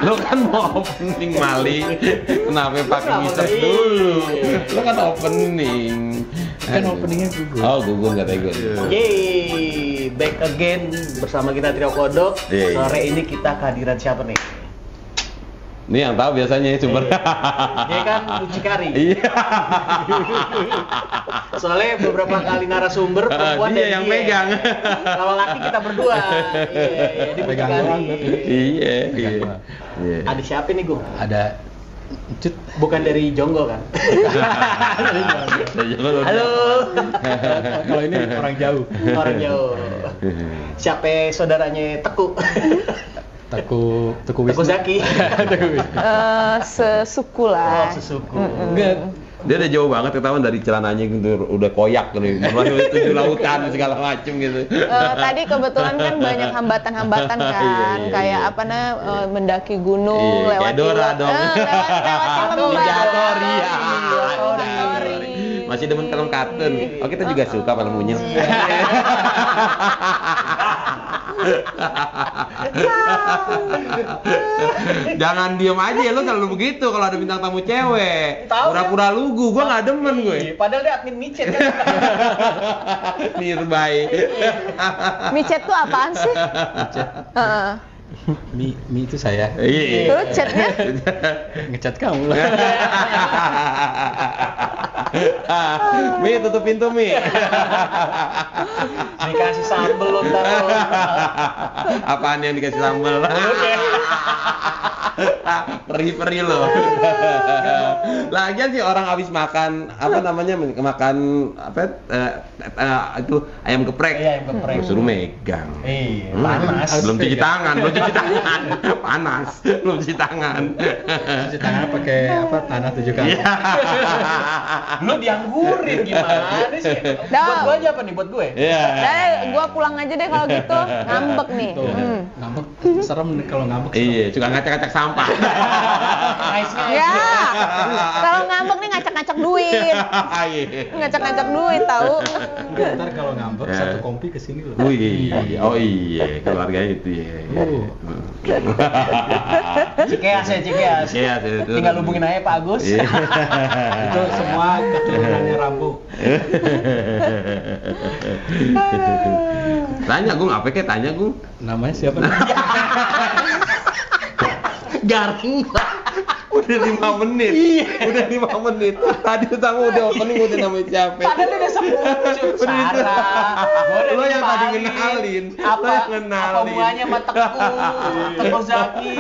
Lu kan mau opening Mali, kenapa pakai ngisep dulu? Lu kan opening. Kan openingnya gugur. Oh, gugur kata gue. Yeay, back again bersama kita Trio Kodok. Yeay. Sore ini kita kehadiran siapa nih? Ini yang tahu biasanya sumber. Dia kan mucikari. Iya. Soalnya beberapa kali narasumber perempuan dia yang pegang. Kalau laki kita berdua. Iya, dia Pegang mucikari. Iya. Ada siapa nih, Gung? Ada Cut. Bukan dari Jonggo kan? Halo. Kalau ini orang jauh. Orang jauh. Siapa saudaranya Teku? Teku Teku Wisnu. Zaki. Sesuku lah. Oh, sesuku. Enggak. Dia udah jauh banget ketahuan dari celananya gitu, udah koyak gitu, tujuh lautan segala macem gitu. Tadi kebetulan kan banyak hambatan-hambatan kan, Iya. kayak apa mendaki gunung, Iya, kayak Dora dong. lewat lembah. Jatori ya. Jatori. Masih demen film kartun. Oh, kita juga suka film monyet. Jangan diem aja lu kalau begitu kalau ada bintang tamu cewek. Tahu Pura-pura lugu, gua nggak demen gue. Padahal dia admin micet kan. Nearby. Micet tuh apaan sih? Heeh. Mi itu saya. Iya. Terus chatnya? Ngecat kamu lah. Mi, tutup pintu Mi. Dikasih sambel lo ntar lo. Apaan yang dikasih sambal? Perih-perih lo. Lagian sih orang habis makan apa namanya makan apa itu ayam geprek. Iya, ayam geprek. Suruh megang. Iya, panas. Belum cuci tangan, panas. Belum cuci tangan. Cuci tangan pakai apa? Tanah 7 kali. Lu dianggurin gimana sih? Buat gue aja apa nih buat gue? Iya. Gua pulang aja deh kalau gitu, ngambek nih. Tuh, ngambek. Serem nih kalau ngambek. Iya, suka ngacak-ngacak sampah. Nice-nya. Ya, kalau ngambek nih ngacak-ngacak duit, Iya. ngacak-ngacak duit tahu. Ntar kalau ngambek Ya. satu kompi ke sini loh. Wih, oh iya, keluarganya itu ya. Cikeas ya, Cikeas. Iya, itu. Tinggal hubungin aja Pak Agus. Iya. Itu semua keturunannya Rambo. Tanya Gung, apa kayak tanya Gung? Namanya siapa? Garing. Udah 5 menit. Iya. Udah 5 menit. Tadi tamu udah opening udah namanya siapa? Padahal udah sebut Sarah. Lo yang tadi ngenalin. Apa hubungannya sama Teku Zaki?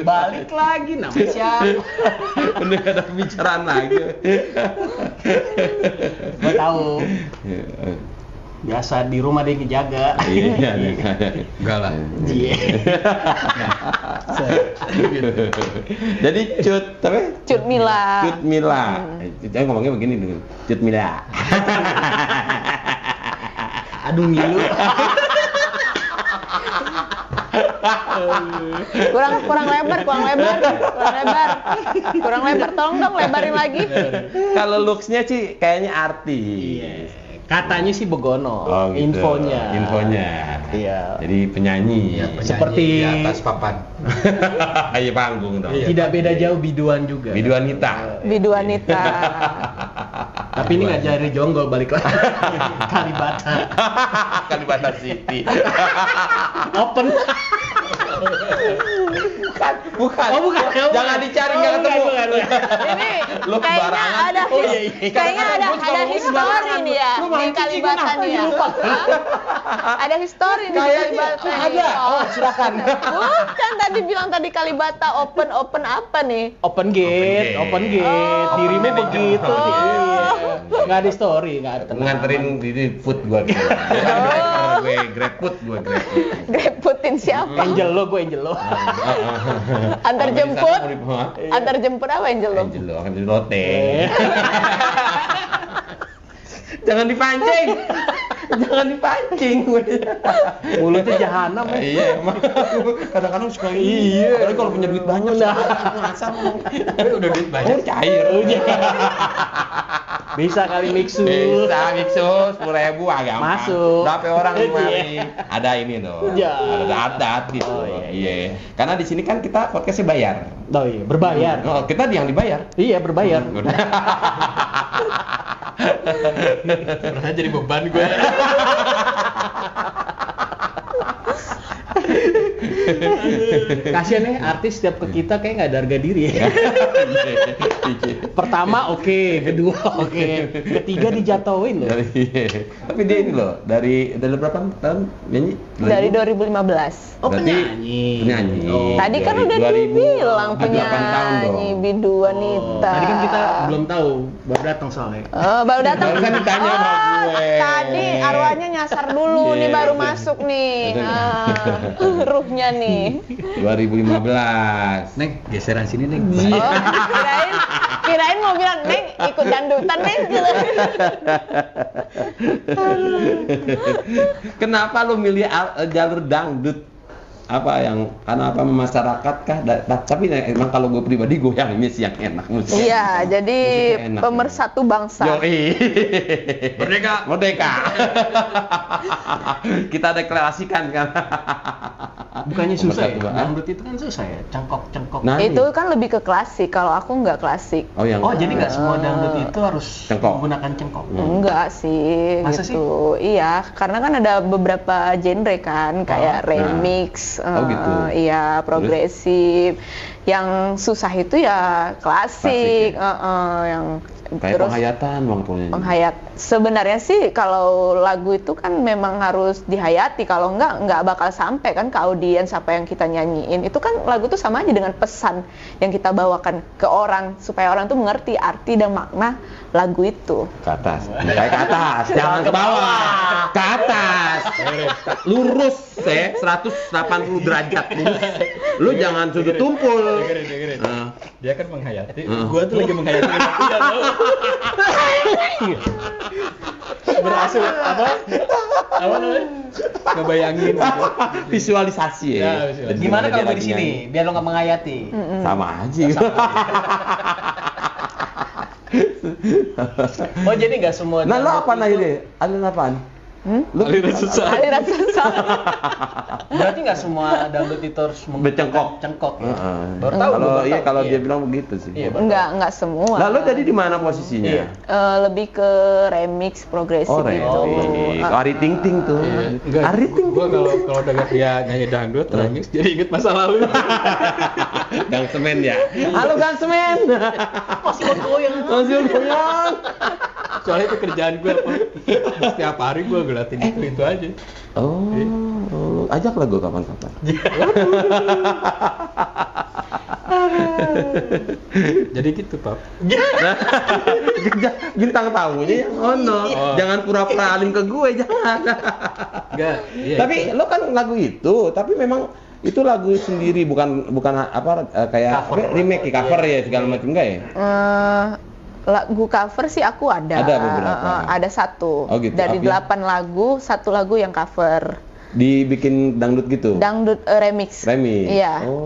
Balik lagi namanya siapa? Udah gak ada pembicaraan lagi. Gua tahu. Biasa di rumah dia ngejaga. Iya. Enggak lah. Iya. Jadi Cut, apa? Cut Mila. Cut Mila. Jangan ngomongnya begini dulu. Cut Mila. Aduh ngilu. Kurang lebar, tolong dong lebarin lagi. Kalau looks-nya sih kayaknya artis. Katanya sih begono. Oh, gitu. Infonya. Iya. Jadi penyanyi. Seperti- di atas papan. Iya panggung dong. Iya. Tidak beda jauh biduan juga. Biduanita. Biduanita. Tapi ini nggak jadi jonggol balik lagi. Kalibata. Kalibata City. Open. Bukan. Oh, bukan. Jangan dicari nggak ketemu. Ini Lu kayaknya sembarangan. ada Oh, iya. kayaknya ada history nih ya Lu di mancing Kalibata nih ya. Hah? Ada history nih di Kayaknya Kalibata. nih. ada. Oh, silakan. Bukan tadi bilang tadi Kalibata open apa nih? Open gate. Oh. Dirinya begitu. Oh. Iya. Nggak ada story, nggak ada. Nganterin ini food gua gitu. Gue grab food. Greputin siapa? Angel lo, gue Angel lo. Antar jemput? Antar jemput apa Angel lo? Angel lo akan di loteng. Jangan dipancing. Jangan dipancing. Mulutnya jahanam ya. Iya, emang kadang-kadang suka iya. Apalagi kalau punya duit banyak. Ngasal. Udah duit banyak. Oh, cair. Bisa kali mixu. Bisa mixu 10.000 agak Masuk. Berapa orang kemari? Ada ini loh. Ya. Ada gitu. Oh, iya. Iya. Karena di sini kan kita podcastnya bayar. Oh iya, berbayar. Oh, kita yang dibayar. Iya, berbayar. Rasanya jadi beban gue. Kasian ya artis setiap ke kita kayak nggak ada harga diri ya. Pertama oke, kedua oke, ketiga dijatuhin loh. Tapi dia ini loh, dari berapa tahun nyanyi? Dari 2015. Oh, Berarti penyanyi. penyanyi. Tadi kan Dari udah 2000, dibilang 8 tahun dong. penyanyi bidu wanita. Tadi kan kita belum tahu, baru datang soalnya. Oh, baru datang. Baru kan ditanya sama gue. Tadi arwahnya nyasar dulu nih, Iya, baru betul. masuk nih. Ruhnya nih. 2015. Neng, geseran sini Neng. Oh, kirain mau bilang, Neng ikut dandutan Neng. Kenapa lu milih jalur dangdut? Karena apa masyarakat kah? Tapi emang kalau gue pribadi gue yang ini sih yang enak musik. Iya, jadi Musiknya enak. pemersatu bangsa. Yoi. Merdeka. Merdeka. Kita deklarasikan kan. Bukannya susah ya? Pemersatu, Dangdut itu kan susah ya, cengkok-cengkok. Nah, Itu kan lebih ke klasik, kalau aku nggak klasik. Oh, yang Oh, jadi nggak semua dangdut itu harus Cengkok. menggunakan cengkok? Enggak sih, Masa gitu. Iya, karena kan ada beberapa genre kan, kayak remix, Oh, gitu. iya, progresif. Yang susah itu ya klasik, Klasik, yang kayak penghayatan bang pokoknya. penghayat. Sebenarnya sih kalau lagu itu kan memang harus dihayati, kalau nggak bakal sampai kan ke audiens apa yang kita nyanyiin. Itu kan lagu tuh sama aja dengan pesan yang kita bawakan ke orang supaya orang tuh mengerti arti dan makna lagu itu. Ke atas, kayak ke atas, jangan ke bawah, ke atas, lurus, 180 derajat lurus. Lu jangan sudut tumpul. Dengerin. Dia kan menghayati. Hmm. Gua tuh lagi menghayati. Iya tahu. Berhasil apa namanya? Ngebayangin gitu. Visualisasi ya. Ya, visualisasi. Gimana Dia kalau gue lagi di sini, nyanyi. biar lo nggak menghayati? Sama aja. Oh, jadi nggak semua. Nah, lo dangdut apa itu- nah ini? Aliran apaan? Lu Aliran susah. Aliran susah. Berarti nggak semua dangdut itu harus Bercengkok. cengkok. Ya? Heeh. Baru tahu. Kalau baru iya tahu. kalau Iya. dia bilang begitu sih. Iya, baru Enggak semua. Nah, lo jadi di mana posisinya? Iya. Lebih ke remix progresif Oh, gitu. remix. Ari Ting Ting tuh. Enggak, Ari Ting gua Ting. kalau denger dia nyanyi dangdut remix jadi inget masa lalu. Gang Semen ya. Halo Gang Semen. Masih goyang. Masih goyang. Soalnya itu kerjaan gue apa? Setiap hari gue ngeliatin itu aja. Oh, ajaklah gue kapan-kapan. Jadi gitu, Pak. Bintang tamunya yang ono. Jangan pura-pura alim ke gue, jangan. Enggak, iya. Tapi lo kan lagu itu, tapi memang itu lagu sendiri bukan kayak Cover. remake cover ya segala macam enggak ya? Lagu cover sih aku ada. Ada beberapa. Ada satu. Oh, gitu. Dari Apa? 8 lagu, satu lagu yang cover. Dibikin dangdut gitu. Dangdut remix. Remix. Iya. Oh,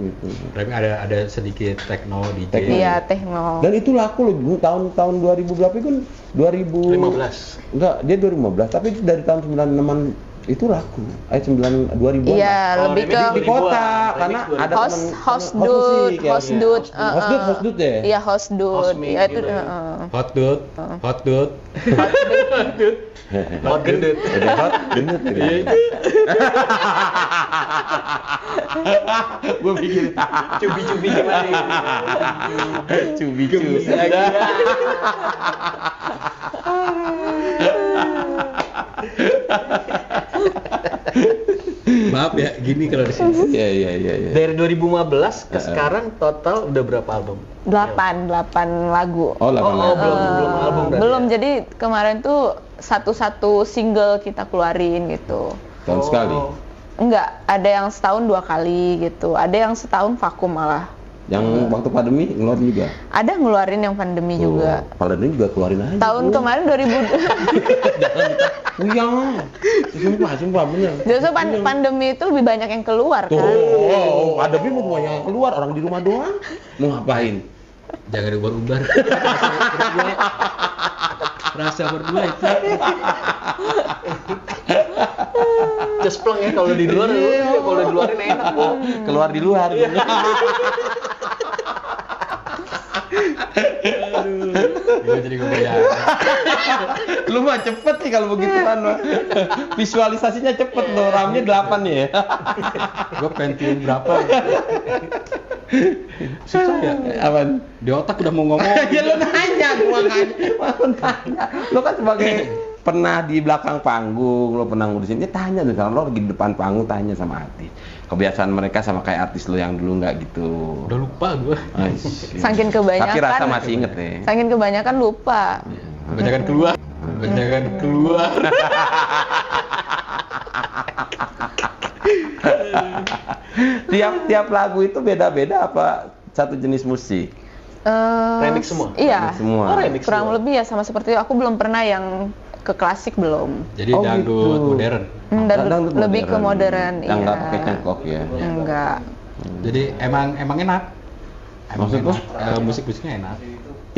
gitu. Tapi ada sedikit techno DJ. Techno. Iya, techno. Dan itu laku loh tahun 2000 berapa kan? 2015. Enggak, dia 2015, tapi itu dari tahun 96-an itu laku. 2000-an. Iya, lebih ke Di kota karena ada host musik ya. host dude, Host dude ya? Iya, host dude. Host mic Iya itu. gitu ya. Hot dude. Hot gendut. Udah hot, gendut. Gue pikir Cubi-cubi gimana? cubi-cubi. Maaf ya, gini kalau di sini. Iya. Dari 2015 ke sekarang total udah berapa album? 8 lagu. Oh, belum album berarti. Belum, jadi kemarin tuh satu-satu single kita keluarin gitu. Tahun sekali. Enggak, ada yang setahun 2 kali gitu. Ada yang setahun vakum malah. Yang waktu pandemi ngeluarin juga. Ada ngeluarin yang pandemi juga. Pandemi juga keluarin aja. Tahun kemarin 2000. Iya. Sumpah bener. Justru pandemi itu lebih banyak yang keluar Tuh, kan. pandemi mau banyak yang keluar, orang di rumah doang. Mau ngapain? Jangan diubar-ubar. Rasa berdua itu. Cespleng ya kalau di luar, kalau di luarin enak Bu. Keluar di luar. Gue jadi kebayang. Lu mah cepet sih kalau begituan mah. Visualisasinya cepet loh, RAM-nya 8 ya. Gue Pentium berapa? Susah ya. Apaan? Di otak udah mau ngomong. Ya lu nanya, gua nanya. Lu kan sebagai pernah di belakang panggung, lu pernah ngurusin, dia tanya tuh, kalau lu lagi di depan panggung tanya sama artis. Kebiasaan mereka sama kayak artis lu yang dulu nggak gitu. Udah lupa gue. Saking kebanyakan. Tapi rasa masih inget ya. Saking kebanyakan lupa. Kebanyakan keluar. Kebanyakan keluar. Tiap lagu itu beda-beda apa satu jenis musik? Remix semua? Iya. Remix semua. Oh, remix Kurang semua. lebih ya sama seperti itu. Aku belum pernah yang ke klasik belum. Jadi Oh, dangdut gitu. modern. Dan lebih ke modern, Yang nggak iya. pakai cengkok ya. Enggak. Jadi emang enak. Maksud lu? Musik-musiknya enak.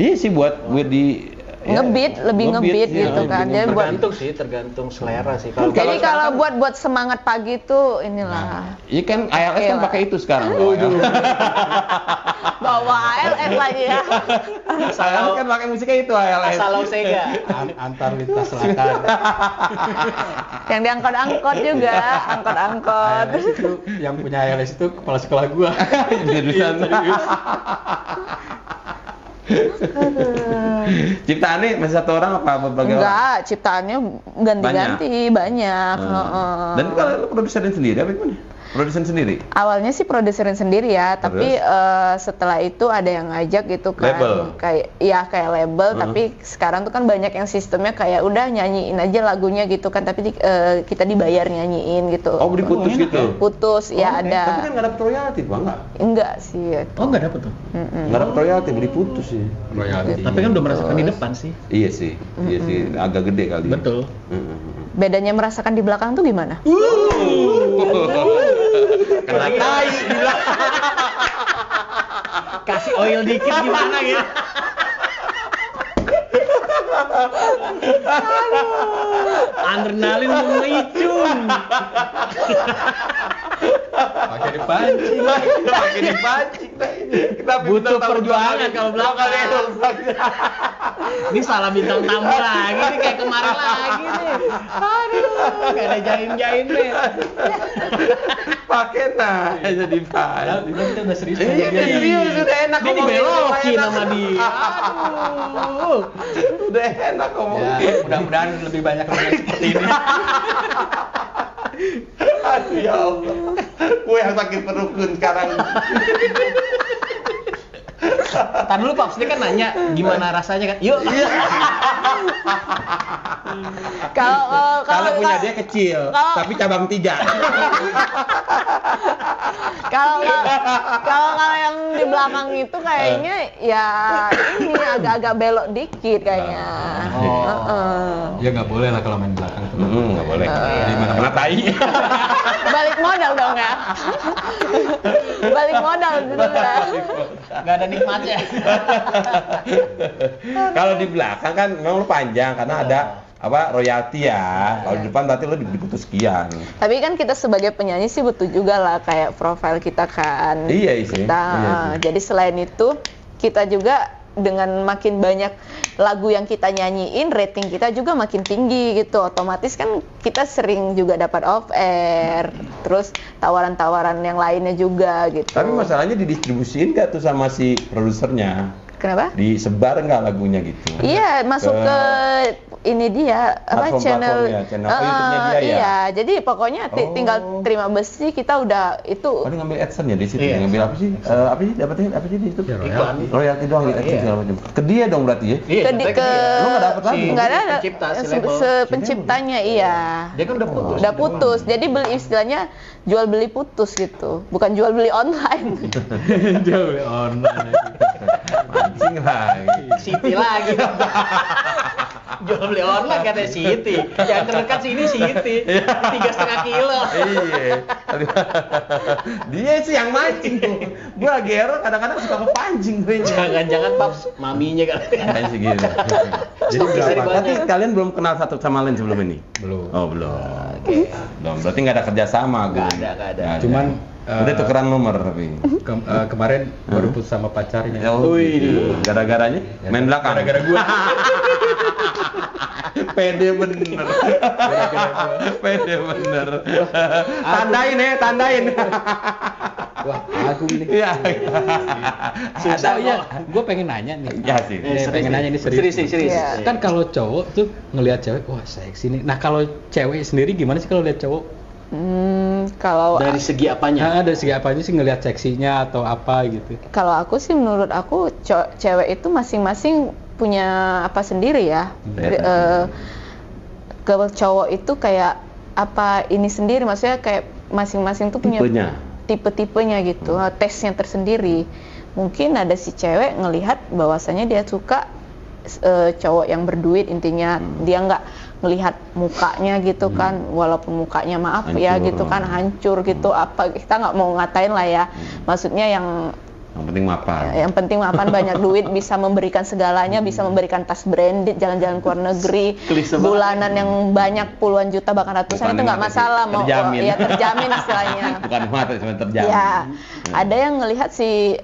Iya sih buat di Ngebeat, lebih ngebeat iya, gitu kan. Dia buat Tergantung selera sih. jadi kalau buat semangat pagi tuh inilah. Iya kan ALS Oke kan lah. pakai itu sekarang. Bawa ALS lagi ya. ALS kan pakai musiknya itu ALS. Salau Sega. Antar lintas selatan. Yang diangkot-angkot juga, angkot-angkot. ALS itu yang punya ALS itu kepala sekolah gua. Jurusan. Ciptaannya masih satu orang apa berbagai orang? Enggak, ciptaannya ganti-ganti banyak. Heeh. Dan kalau lu produserin sendiri apa gimana? Produsen sendiri? Awalnya sih produserin sendiri ya, tapi setelah itu ada yang ngajak gitu kan. Label? Kayak label, tapi sekarang tuh kan banyak yang sistemnya kayak udah nyanyiin aja lagunya gitu kan, tapi kita dibayar nyanyiin gitu. Oh, diputus gitu? Putus, ya ada. Tapi kan nggak dapet royalti, Bang, nggak? Enggak sih. Oh, nggak dapet tuh. Nggak dapet royalti, diputus sih. Royalti. Tapi kan udah merasakan di depan sih. Iya sih, agak gede kali. Betul. Bedanya merasakan di belakang tuh gimana? Kena tai. Kasih oil dikit gimana gitu. Adrenalin memicun. Pakai dipancing. Pakai dipancing. Kita Butuh perjuangan kalau belakang. Ini salah bintang tamu lagi nih, kayak kemarin lagi nih. Aduh, kayak ada jaim-jaim nih. pakai nah jadi Padahal pancing. kita udah serius. Iya, serius, udah enak Dia ngomongin, dibelokin enak. sama dia. Aduh. Udah enak ngomongin. Ya, mudah-mudahan lebih banyak orang yang seperti ini. Aduh ya Allah. Gue yang sakit perut Gun sekarang. Ntar dulu Pak, ini kan nanya gimana rasanya kan. Yuk. Kalau punya dia kecil, tapi cabang 3. Kalau yang di belakang itu kayaknya ya ini agak-agak belok dikit kayaknya. Ya nggak boleh lah kalau main belakang tuh. Nggak boleh. Di mana Kena tai. Balik modal dong ya. Balik modal gitu kan. Gak ada nikmatnya. Kalau di belakang kan memang lu panjang karena ada royalti ya. Kalau di depan berarti lu diputus sekian. Tapi kan kita sebagai penyanyi sih butuh juga lah kayak profil kita kan. Iya sih. Kita, Iya sih. jadi selain itu kita juga dengan makin banyak lagu yang kita nyanyiin, rating kita juga makin tinggi gitu. Otomatis kan kita sering juga dapat off air, terus tawaran-tawaran yang lainnya juga gitu. Tapi masalahnya didistribusiin nggak tuh sama si produsernya? Kenapa? Disebar nggak lagunya gitu? Iya, masuk ke ini dia channel YouTube-nya dia ya? Iya, jadi pokoknya tinggal terima besi kita udah itu. Oh, dia ngambil AdSense ya di situ. Iya. Ngambil apa sih? Apa sih dapatnya apa sih di situ? Ya, Iklan. Royalti doang ya, AdSense segala macam. Ke dia dong berarti ya? Iya, Lu nggak dapet lagi? nggak ada pencipta, si label. penciptanya iya. Dia kan udah putus. Udah putus, jadi beli istilahnya jual beli putus gitu, bukan jual beli online. Jauh ya online. Mancing lagi. Siti lagi. Jual beli online katanya Siti. Yang terdekat sini Siti. 3,5 kilo. Iya. Dia sih yang mancing tuh. Gue lagi error kadang-kadang suka kepancing gue. Jangan-jangan Paps maminya kali. Kayak segitu. Jadi Bisa berapa? dibayar. Tapi kalian belum kenal satu sama lain sebelum ini? Belum. Oh belum. Belum. Berarti nggak ada kerjasama gue. Nggak ada. Cuman udah tukeran nomor tapi. kemarin baru putus sama pacarnya. Oh, Wih. gitu. Gara-garanya main belakang. Gara-gara gua. Pede bener. Pede bener. Tandain. Wah, aku ini. Iya. Ada ya, gue pengen nanya nih. Ya sih. Pengen nanya ini serius. Serius. Iya. Kan kalau cowok tuh ngelihat cewek, wah seksi nih. Nah kalau cewek sendiri gimana sih kalau lihat cowok? Kalau Dari segi apanya? Dari segi apa sih ngelihat seksinya atau apa gitu? Kalau aku sih menurut aku cewek itu masing-masing punya apa sendiri ya. Ke cowok itu kayak apa ini sendiri, maksudnya kayak masing-masing tuh punya Tipenya. tipe-tipenya gitu, tesnya tersendiri. Mungkin ada si cewek ngelihat bahwasanya dia suka cowok yang berduit, intinya dia nggak ngelihat mukanya gitu kan, walaupun mukanya maaf ya Hancur. gitu kan hancur gitu, apa kita nggak mau ngatain lah ya, maksudnya yang penting mapan. yang penting mapan banyak duit, bisa memberikan segalanya, bisa memberikan tas branded, jalan-jalan ke luar negeri, Klise banget. bulanan yang banyak puluhan juta bahkan ratusan, Bukan itu nggak mati, masalah, mau terjamin. ya terjamin istilahnya. Bukan mata cuma terjamin. Ya, ada yang ngelihat si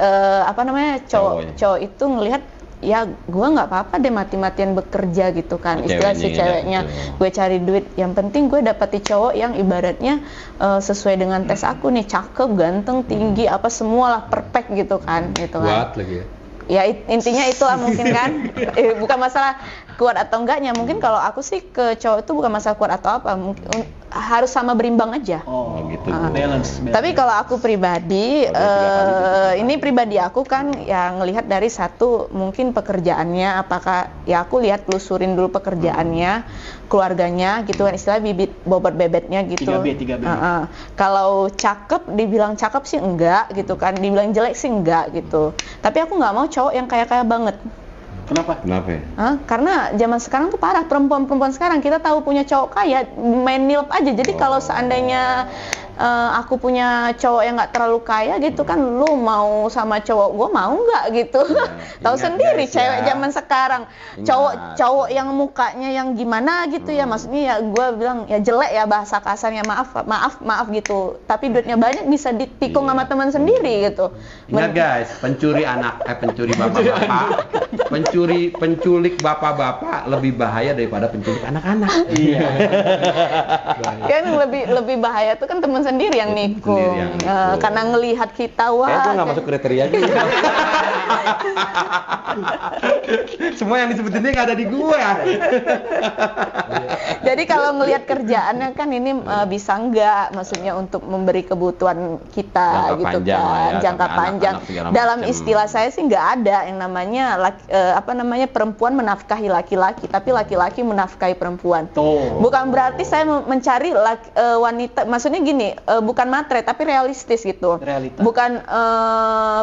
apa namanya Cowoknya. cowok itu ngelihat ya gua nggak apa-apa deh mati-matian bekerja gitu kan, istilah si Ceweknya, ceweknya, gitu. gue cari duit, yang penting gue dapati cowok yang ibaratnya sesuai dengan tes aku nih, cakep, ganteng, tinggi, apa semualah perfect gitu kan, gitu kan. Kuat lagi ya. Ya intinya itulah mungkin kan. Bukan masalah kuat atau enggaknya, mungkin kalau aku sih ke cowok itu bukan masalah kuat atau apa, mungkin harus sama berimbang aja. Oh, gitu. Balance. Tapi kalau aku pribadi, ini pribadi aku kan yang ngelihat dari satu mungkin pekerjaannya, apakah ya aku lihat telusurin dulu pekerjaannya, keluarganya gitu kan, istilah bibit bobot bebetnya gitu. 3B. Kalau cakep, dibilang cakep sih enggak gitu kan, dibilang jelek sih enggak gitu. Tapi aku nggak mau cowok yang kaya-kaya banget. Kenapa? Kenapa ya? Karena zaman sekarang tuh parah, perempuan-perempuan sekarang kita tahu punya cowok kaya main nilp aja. Jadi kalau seandainya aku punya cowok yang nggak terlalu kaya gitu kan, lu mau sama cowok gue mau nggak gitu? Tahu Ingat sendiri guys, cewek ya. zaman sekarang, Ingat. cowok yang mukanya yang gimana gitu ya, maksudnya ya gue bilang ya jelek ya, bahasa kasarnya, maaf gitu. Tapi duitnya banyak, bisa ditikung Iya. sama teman sendiri gitu. Ingat guys, pencuri bapak-bapak, penculik bapak-bapak lebih bahaya daripada penculik anak-anak. Iya. Kan lebih bahaya tuh kan teman sendiri yang nikung. Sendiri yang nikung. Karena ngelihat kita, wah. Kayaknya gue nggak masuk kriteria gitu. Semua yang disebutin ini nggak ada di gue. Jadi kalau ngelihat kerjaannya kan ini bisa enggak, maksudnya untuk memberi kebutuhan kita Jangka gitu panjang kan, lah ya, jangka sampai panjang. anak-anak segala Dalam macam. istilah saya sih nggak ada yang namanya perempuan menafkahi laki-laki, tapi laki-laki menafkahi perempuan. Tuh. Bukan berarti saya mencari wanita, maksudnya gini, bukan matre tapi realistis gitu. Realita. Bukan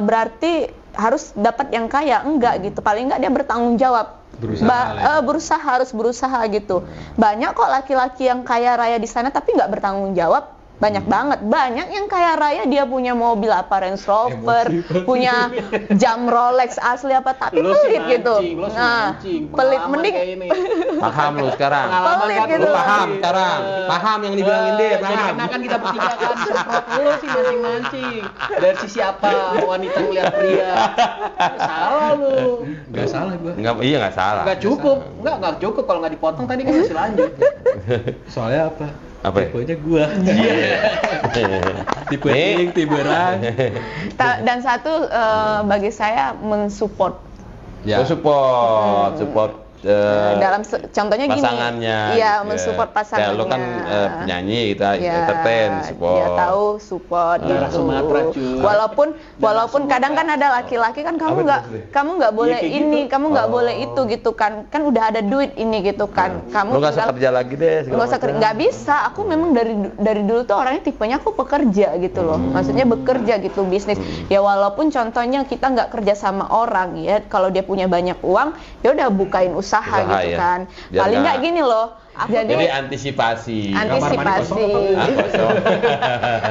berarti harus dapat yang kaya, enggak gitu. Paling enggak dia bertanggung jawab. Berusaha Harus berusaha gitu. Banyak kok laki-laki yang kaya raya di sana tapi nggak bertanggung jawab. Banyak banget yang kaya raya, dia punya mobil apa, Range Rover, punya jam Rolex asli apa, tapi Lu sih pelit gitu. mancing, lu sih mancing. Pelit, Pengalaman mending kayak ini. Paham lu sekarang. Pengalaman Pelit kan gitu. Lu lu. paham sekarang. Paham yang dibilangin dia, Jadi paham. karena kan kita bertiga kan semprot lu sih mancing-mancing. Dari sisi apa wanita melihat pria? Salah lu. Nggak salah gua. Nggak salah. Nggak cukup. Nggak cukup kalau nggak dipotong tadi kan masih lanjut. Soalnya apa? Apa ya? Tipenya gua. Tipe Nih. ting, tipe rang. Dan satu bagi saya mensupport. Ya. Support Dalam contohnya gini, pasangannya. iya, gitu. mensupport Kayak pasangannya. lu kan penyanyi, kita Ya, entertain, support. dia tahu support Daerah gitu. Sumatera, cuy. Walaupun kadang kan ada laki-laki kan kamu nggak boleh kayak ini, gitu. kamu nggak boleh itu gitu kan udah ada duit ini gitu kan, kamu Lu nggak usah tinggal- kerja lagi deh. segala nggak usah macam. nggak bisa. Aku memang dari dulu tuh orangnya tipenya aku pekerja gitu loh, maksudnya bekerja gitu, bisnis ya, walaupun contohnya kita nggak kerja sama orang ya, kalau dia punya banyak uang ya udah bukain usaha gitu ya. kan. Biar Paling nggak nggak- gini loh. Jadi antisipasi. Antisipasi. Kosong.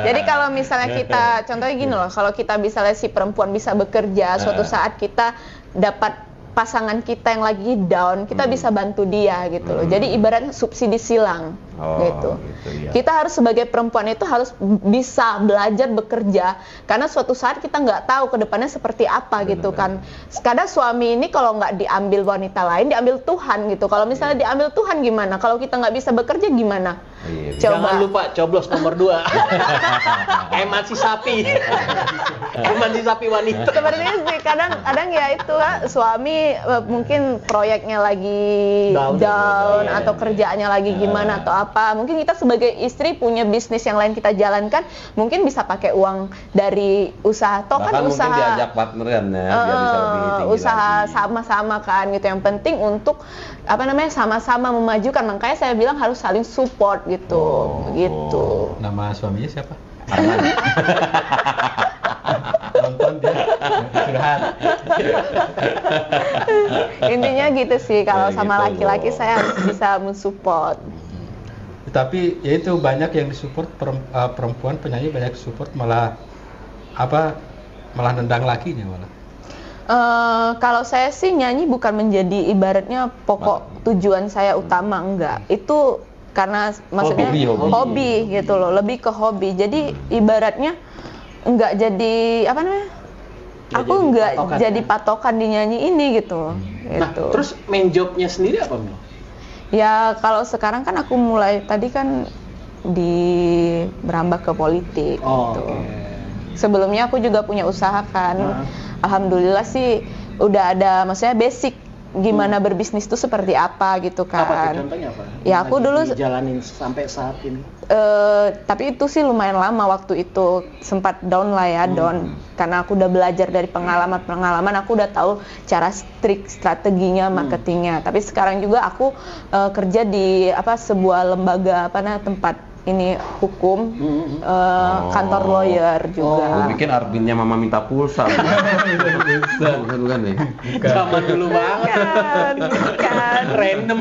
Jadi kalau misalnya kita, contohnya gini loh, kalau kita misalnya si perempuan bisa bekerja, suatu saat kita dapat pasangan kita yang lagi down, kita bisa bantu dia gitu loh. Jadi ibaratnya subsidi silang gitu. Ya. Kita harus sebagai perempuan itu harus bisa belajar bekerja, karena suatu saat kita nggak tahu ke depannya seperti apa gitu kan. Kadang suami ini kalau nggak diambil wanita lain, diambil Tuhan gitu. Kalau misalnya diambil Tuhan gimana? Kalau kita nggak bisa bekerja gimana? Iya. Jangan lupa coblos nomor 2. Emansipasi. Emansipasi wanita. Sepertinya sih kadang ya itu suami mungkin proyeknya lagi down atau kerjaannya lagi gimana atau apa. Mungkin kita sebagai istri punya bisnis yang lain kita jalankan, mungkin bisa pakai uang dari usaha. Toh kan Bahkan usaha mungkin diajak partneran ya, biar bisa lebih tinggi usaha lagi. sama-sama kan gitu. Yang penting untuk sama-sama memajukan. Makanya saya bilang harus saling support gitu. Gitu. Nama suaminya siapa? Arman. Nonton dia curhat. Intinya gitu sih, kalau Ya, sama gitu. laki-laki saya harus bisa mensupport. Tapi ya itu banyak yang disupport perempuan penyanyi, banyak support malah nendang lakinya malah. Kalau saya sih nyanyi bukan menjadi ibaratnya pokok tujuan saya utama, enggak. Itu karena maksudnya hobi gitu loh, lebih ke hobi. Jadi ibaratnya enggak jadi aku enggak patokan, jadi patokan di nyanyi ini gitu. Nah, Gitu. terus main jobnya sendiri apa, Mil? Ya kalau sekarang kan aku mulai tadi kan berambah ke politik gitu. Sebelumnya aku juga punya usaha kan. Alhamdulillah sih udah ada maksudnya basic gimana berbisnis itu seperti apa gitu kan. Apa tuh, contohnya apa? Ya aku dulu jalanin sampai saat ini. tapi itu sih lumayan lama waktu itu, sempat down lah ya, down karena aku udah belajar dari pengalaman aku udah tahu cara strateginya, marketingnya. Tapi sekarang juga aku kerja di sebuah lembaga tempat ini hukum, kantor lawyer juga. Gue bikin Arbinnya Mama minta pulsa. Bukan deh. Zaman dulu banget. Bukan. Random.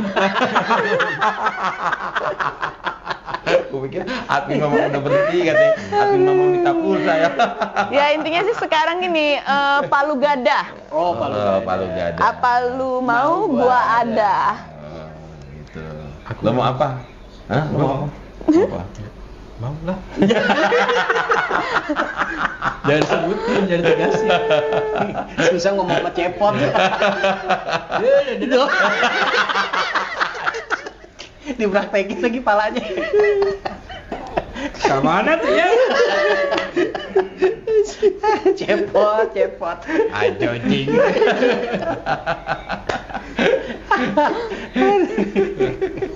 Gue pikir admin Mama udah berhenti katanya. Admin Mama minta pulsa ya. Ya intinya sih sekarang ini palu gada. Oh, Palu gada. Apa lu mau gua ada. Gitu. Lo mau apa? Hah? Lo mau apa? Apa? Mau lah. Jangan sebutin, jangan tegasin. Susah ngomong sama cepot. Dipraktekin lagi palanya. Kemana tuh ya? Cepot. Ayo jing.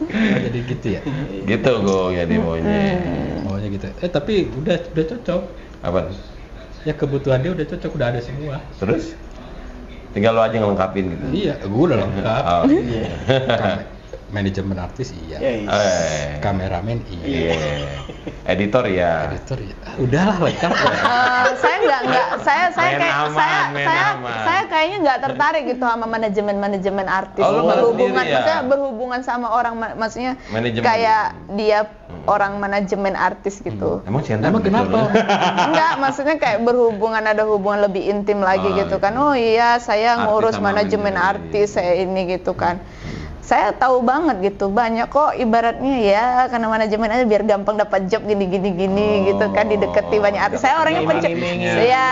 Jadi gitu ya. Gitu gue jadi maunya. Maunya gitu. Tapi udah cocok. Apa? Ya kebutuhan dia udah cocok, udah ada semua. Terus? Tinggal lo aja ngelengkapin gitu. Iya, gue udah lengkap. Oh, iya. Manajemen artis iya. Kameramen Iya. iya. Editor ya. Editor ya. Udahlah lengkap. Saya nggak saya Main aman. saya kayaknya nggak tertarik gitu sama manajemen artis. Oh, lu malah berhubungan sendiri ya? maksudnya berhubungan sama orang maksudnya Manajemen. kayak dia orang manajemen artis gitu. Emang Cienta Emang begitu, kenapa? Lo? Enggak, maksudnya kayak ada hubungan lebih intim lagi Oh, gitu kan. gitu. Oh iya, saya Artis ngurus sama manajemen manajemen. artis, saya ini gitu kan. Saya tahu banget gitu, banyak kok ibaratnya ya karena manajemen aja biar gampang dapat job gini gitu kan, dideketi banyak artis. Saya orangnya Iming-imingnya. ya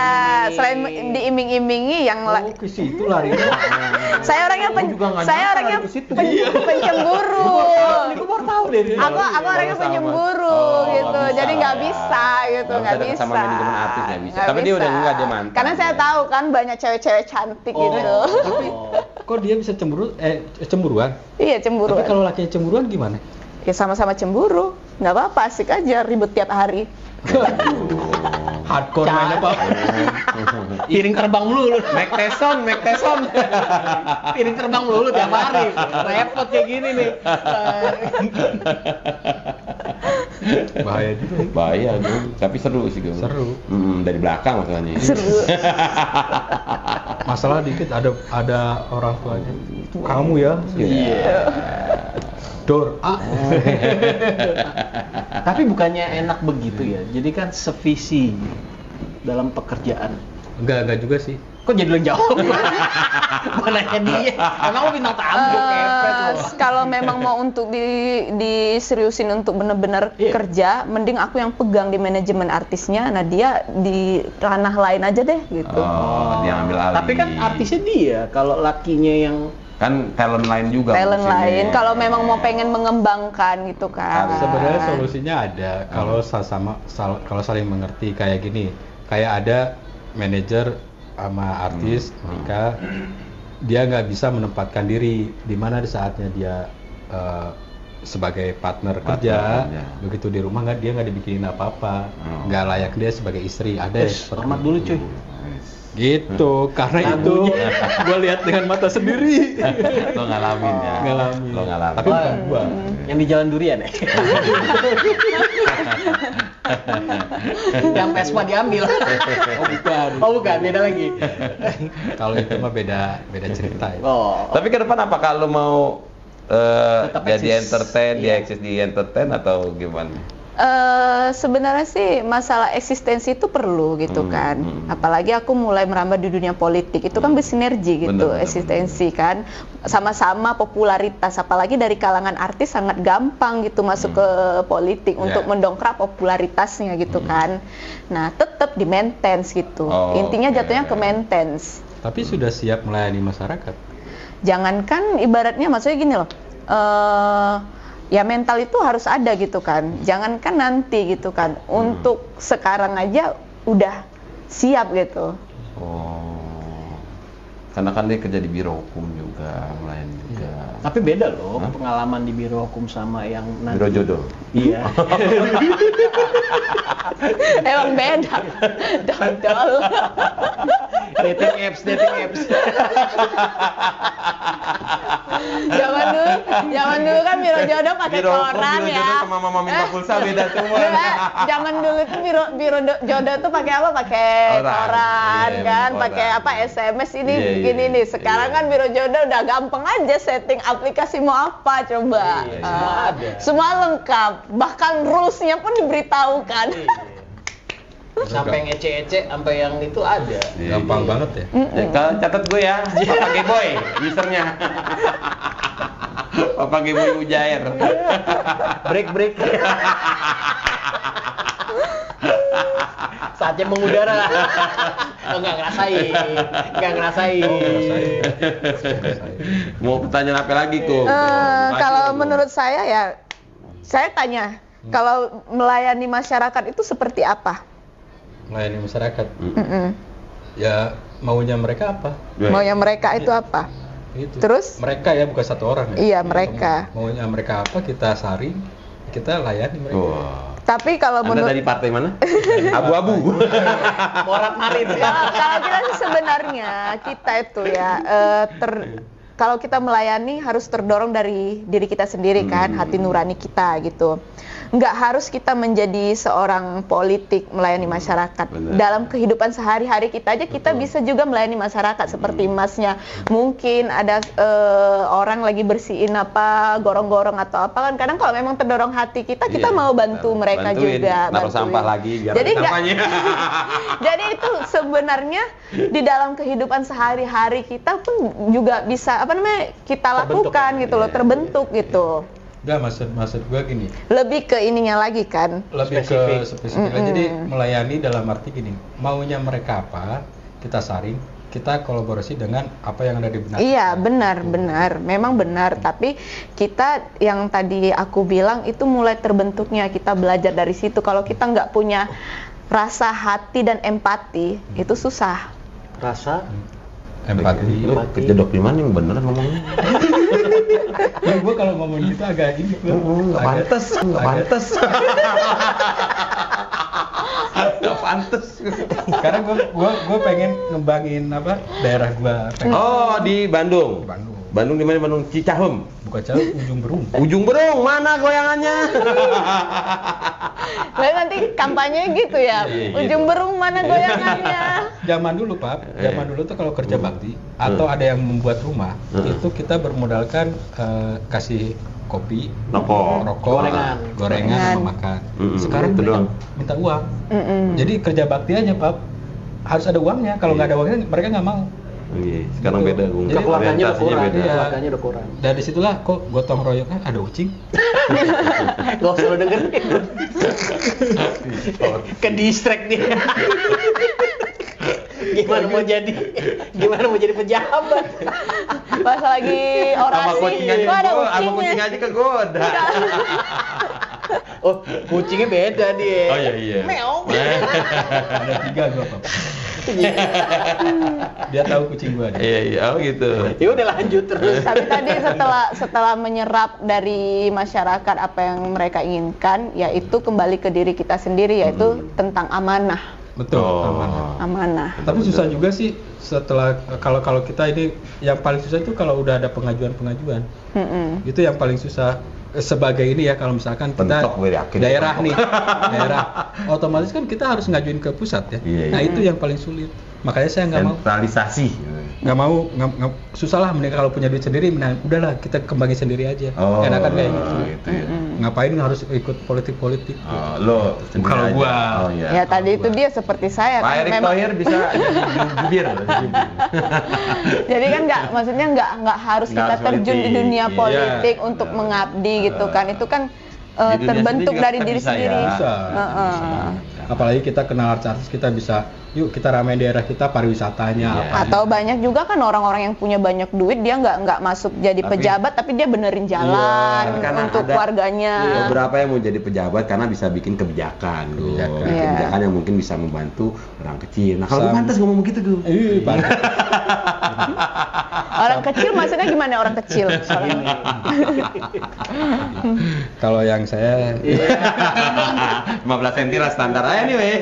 selain diiming-imingi yang Ke situ lari. saya orangnya pencemburu. Gue baru tahu deh. Aku orangnya Sama. pencemburu Oh, gitu, nggak jadi bisa. nggak bisa gitu, Nggak nggak bisa deket bisa. sama manajemen artis, nggak bisa. Nggak Tapi dia udah bisa. enggak, dia mantan. Karena saya tahu kan banyak cewek-cewek cantik gitu. Tapi kok dia bisa cemburuan? Iya cemburu. Tapi kalau lakinya cemburuan gimana? Ya sama-sama cemburu, nggak apa-apa, asik aja ribut tiap hari. Hardcore mainnya Pak. Piring terbang mulu. Mike Tyson. Piring terbang mulu tiap hari. Repot kayak gini nih. Bahaya juga. Bahaya tuh, tapi seru sih gue. Seru. Dari belakang masalahnya. Seru. Masalah dikit ada orang tuanya. Kamu ya? Iya. Dor. Tapi bukannya enak begitu ya? Jadi kan sevisi dalam pekerjaan. Enggak juga sih. Kok jadi lo jawab? Gua nanya dia. Emang lo bintang tamu kepret lo. Kalau memang mau untuk diseriusin untuk benar-benar Iya. kerja, mending aku yang pegang di manajemen artisnya, nah dia di ranah lain aja deh gitu. Oh, dia ambil alih. Tapi kan artisnya dia, kalau lakinya yang kan talent lain juga. Talent maksudnya. lain, kalau memang mau pengen mengembangkan gitu kan. Sebenarnya solusinya ada kalau kalau saling mengerti kayak gini. Kayak ada manajer sama artis nikah, dia nggak bisa menempatkan diri di mana di saatnya dia sebagai partner kerja, ya. begitu di rumah dia nggak dibikinin apa-apa, nggak layak dia sebagai istri. Ada ya seperti hormat itu. dulu cuy. Gitu, karena itu gue lihat dengan mata sendiri. Lo ngalamin ya. Ngalamin. Lo ngalamin. Tapi bukan gua. Yang di Jalan Durian ya? Yang Vespa diambil. Oh bukan, beda lagi. Kalau itu mah beda cerita ya. Oh. Tapi ke depan apa kalau mau Tetap jadi eksis. entertain, dia Iya. eksis di entertain atau gimana? Sebenarnya sih masalah eksistensi itu perlu gitu kan. Apalagi aku mulai merambah di dunia politik, itu kan bersinergi gitu, Bener, eksistensi kan. Sama-sama popularitas, apalagi dari kalangan artis sangat gampang gitu masuk ke politik untuk mendongkrak popularitasnya gitu kan. Nah, tetap di maintenance gitu. Oh, Intinya oke. jatuhnya ke maintenance. Tapi sudah siap melayani masyarakat. Jangankan ibaratnya maksudnya gini loh. Ya mental itu harus ada gitu kan. Jangankan nanti gitu kan. Untuk sekarang aja udah siap gitu. Oh. Karena kan dia kerja di biro hukum juga, melayani juga. Tapi beda loh pengalaman di biro hukum sama yang nanti. Biro jodoh. Iya. Emang beda. Dodol. dating apps. Zaman dulu kan biro jodoh pakai Biro hukum, koran biro ya. jodoh sama mama minta pulsa beda semua. Iya, zaman dulu tuh biro jodoh tuh pakai apa? Pakai Koran. koran Iya, kan, koran. pakai apa SMS ini Iya, begini iya, nih. Sekarang iya. kan biro jodoh udah gampang aja setting aplikasi mau apa coba. Iya, semua ada. Semua lengkap, bahkan rules-nya pun diberitahukan. Sampai yang ece-ece, sampai yang itu ada. Iya, Gampang iya. banget ya. Ya, kalau catat gue ya, Papa Geboy, usernya. Papa Geboy Mujair. Break. Saatnya mengudara. Oh, nggak ngerasain. Mau pertanyaan apa lagi kok? Kalau menurut saya ya, saya tanya, kalau melayani masyarakat itu seperti apa? Melayani masyarakat. Ya maunya mereka apa? Maunya mereka itu apa? Gitu. Terus? Mereka ya, bukan satu orang ya. Iya, mereka. Maunya mereka apa, kita saring, kita layani mereka. Wah. Tapi kalau Anda menurut dari partai mana? Abu-abu. Morat marit. kalau kita sih sebenarnya kita itu ya kalau kita melayani harus terdorong dari diri kita sendiri kan, hati nurani kita gitu. Nggak harus kita menjadi seorang politik melayani masyarakat. Benar. Dalam kehidupan sehari-hari kita aja kita bisa juga melayani masyarakat seperti masnya. Mungkin ada orang lagi bersihin apa, gorong-gorong atau apa kan. Kadang kalau memang terdorong hati kita Iya, mau bantu mereka bantuin, juga. naruh bantuin. sampah lagi biar Jadi ada nggak- sampahnya. Jadi itu sebenarnya di dalam kehidupan sehari-hari kita pun juga bisa kita Terbentuk, lakukan ya. gitu loh, Iya, terbentuk gitu. Enggak, maksud gua gini, Lebih ke ininya lagi kan. lebih Spesifik. ke spesifik. Jadi melayani dalam arti gini, maunya mereka apa, kita saring, kita kolaborasi dengan apa yang ada di benak. Iya, benar, memang benar. Tapi kita yang tadi aku bilang itu mulai terbentuknya, kita belajar dari situ. Kalau kita nggak punya rasa hati dan empati, itu susah. Rasa Empati. Lu kejedok di mana yang bener ngomongnya? Gua kalau ngomong gitu agak ini gua. Nggak pantes, nggak agak- pantes. Nggak pantes. Karena gua pengen ngembangin apa daerah gua. Pengen Oh, di Bandung. Bandung. Bandung di mana? Bandung Cicahem. Bukan jauh, ujung berung. Ujung Berung, mana goyangannya? Nah, nanti kampanye gitu ya. Iya, Ujung gitu. berung mana goyangannya? Zaman dulu Pak, zaman dulu tuh kalau kerja bakti atau ada yang membuat rumah, itu kita bermodalkan kasih kopi, rokok, gorengan sama makan. Sekarang Itu mereka doang. minta uang. Jadi kerja bakti aja Pak, harus ada uangnya. Kalau nggak ada uangnya mereka nggak mau. Iya, sekarang beda, Gung. Jadi Keluarganya udah Orientasinya kurang, beda. Iya. keluarganya udah kurang. Dari situlah kok gotong royongnya ada kucing. Gak usah lo dengerin. Ke distract dia. Gimana mau jadi pejabat? Pas lagi orasi, kok ada sama kucing kucingnya? aja kegoda. Oh, kucingnya beda dia. Oh iya. Meong. Ada 3 gua Pak. Dia tahu kucing gua. Dia. Iya, oh gitu. Ya udah lanjut terus. Tapi tadi setelah menyerap dari masyarakat apa yang mereka inginkan, yaitu kembali ke diri kita sendiri, yaitu tentang amanah. Betul, Oh. amanah. Amanah. Tapi susah juga sih setelah kalau kita ini yang paling susah itu kalau udah ada pengajuan. Mm-mm. Itu yang paling susah sebagai ini ya kalau misalkan kita Pentok, gue yakin. daerah nih, daerah otomatis kan kita harus ngajuin ke pusat ya. Iya, Nah, iya. itu yang paling sulit. Makanya saya nggak mau Sentralisasi. susah lah mending kalau punya duit sendiri udahlah kita kembangin sendiri aja. Oh, Enakan kayak gitu. Itu ya. Ngapain harus ikut politik-politik? Oh, lo sendiri Kalau aja. gua. Oh iya. Ya tadi itu dia seperti saya Pak kan Erick memang. Thohir bisa jubir. Jadi kan maksudnya nggak harus Nggak kita harus terjun di politik. dunia Iya. politik untuk mengabdi gitu kan. Itu kan Di dunia terbentuk sendiri juga dari kita diri bisa sendiri. ya. Bisa. Heeh. Apalagi kita kenal artis kita bisa yuk kita ramein daerah kita pariwisatanya Iya. apa. Atau banyak juga kan orang-orang yang punya banyak duit dia nggak masuk jadi Tapi- pejabat tapi dia benerin jalan Karena untuk ada keluarganya. Beberapa yang mau jadi pejabat karena bisa bikin kebijakan, Gung. Kebijakan. Bikin Iya. kebijakan yang mungkin bisa membantu orang kecil. Nah, kalau Sam- lu pantas ngomong begitu, Gung. Banyak. Orang kecil maksudnya gimana orang kecil? Soalnya- Kalau yang saya 15 cm lah standar aja nih, weh.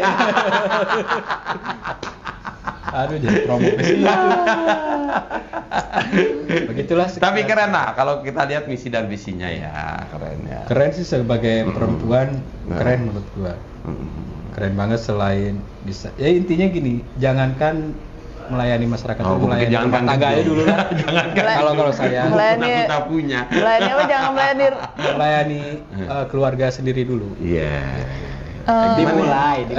aduh jadi promo ke sini. Begitulah sih. Tapi keren lah kalau kita lihat misi dan visinya ya, keren ya. Keren sih sebagai perempuan, keren menurut gua. Mm. Keren banget selain bisa. Ya intinya gini, jangankan melayani masyarakat, Oh, dulu, melayani jangankan rumah tangga aja gitu. dulu lah. Jangankan Kalau saya Melayani- kita punya. Melayani apa jangan melayani melayani keluarga sendiri dulu. Iya. Dimulainya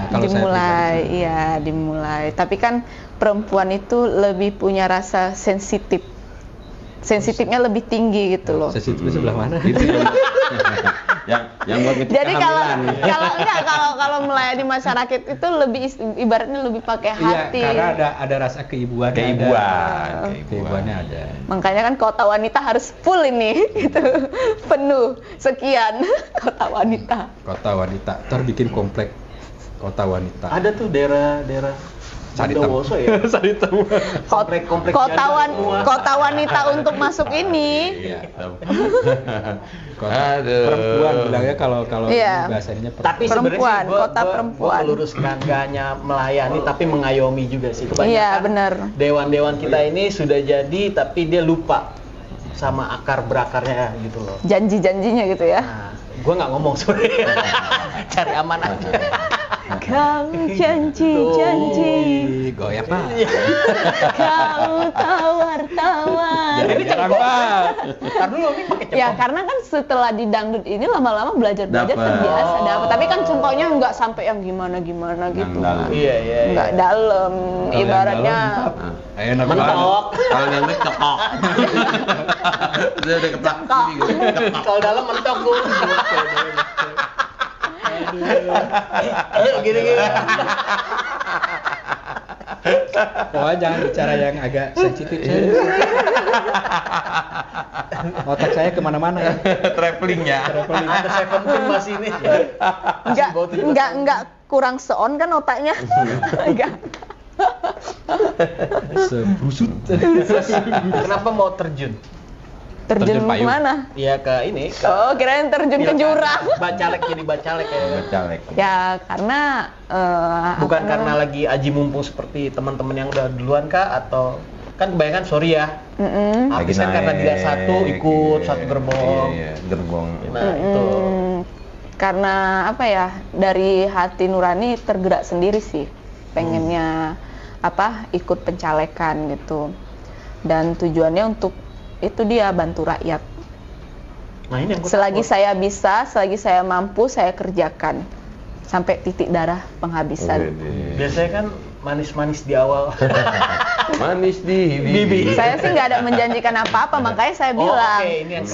kalau saya dimulai, pribadi. iya dimulai. Tapi kan perempuan itu lebih punya rasa sensitif. Sensitifnya lebih tinggi gitu loh. Sensitif sebelah mana? Itu yang buat ngecek Jadi kalau kehamilan. kalau melayani masyarakat itu lebih ibaratnya lebih pakai Iya, hati. karena ada rasa keibuan. Keibuannya ada. Makanya kan kota wanita harus full ini gitu. Penuh sekian kota wanita. Kota wanita. Ntar bikin komplek kota wanita. Ada tuh daerah Saritem. Bondowoso ya. Saritem. Komplek Kota wanita untuk masuk ini. Iya. Aduh. Perempuan bilangnya kalau Iya. ini bahasanya Tapi Perempuan, sebenarnya kota perempuan. Gua meluruskan gak hanya melayani tapi mengayomi juga sih. Kebanyakan Iya, benar. dewan-dewan kita ini sudah jadi tapi dia lupa sama akar berakarnya gitu loh. Janji-janjinya gitu ya. Nah, gua nggak ngomong sebenarnya. Cari aman aja. Kau janji-janji, goyak Pak. kau tawar-tawar. Jadi Pak. Ntar dulu nih pakai cepok. Ya karena kan setelah di dangdut ini lama-lama belajar Dapet. terbiasa dapat. Tapi kan cempoknya nggak sampai yang gimana-gimana gitu. dalam. kan. Iya. Nggak dalam, Kalau yang ibaratnya. dalam, enak banget. Mentok. Kalau yang ini cekok. Dia udah ketak gini, Gung. Cekok. Kalau dalam mentok gua. Ayo gini. Pokoknya jangan bicara yang agak sensitif. Otak saya kemana-mana ya. Travelingnya. Ada Seventeen mas ini. Nggak kurang seon kan otaknya. Nggak. Sebusut. Kenapa mau terjun? Terjun Terjun payung. kemana? Ya ke ini. Ke Oh, kirain terjun ke jurang. Bacalek jadi bacalek ya. Bacalek. Ya karena Bukan apa karena namanya? lagi aji mumpung seperti teman-teman yang udah duluan kah atau kan kebanyakan sorry ya. Artis kan karena dilihat satu ikut satu gerbong. Iya, gerbong. Nah, itu. Karena apa ya, dari hati nurani tergerak sendiri sih, pengennya ikut pencalekan gitu, dan tujuannya untuk itu dia bantu rakyat. Nah, ini yang Selagi saya bisa, selagi saya mampu, saya kerjakan sampai titik darah penghabisan. biasanya kan manis-manis di awal. Manis di bibir. Saya sih nggak ada menjanjikan apa-apa, makanya saya bilang oke, ini yang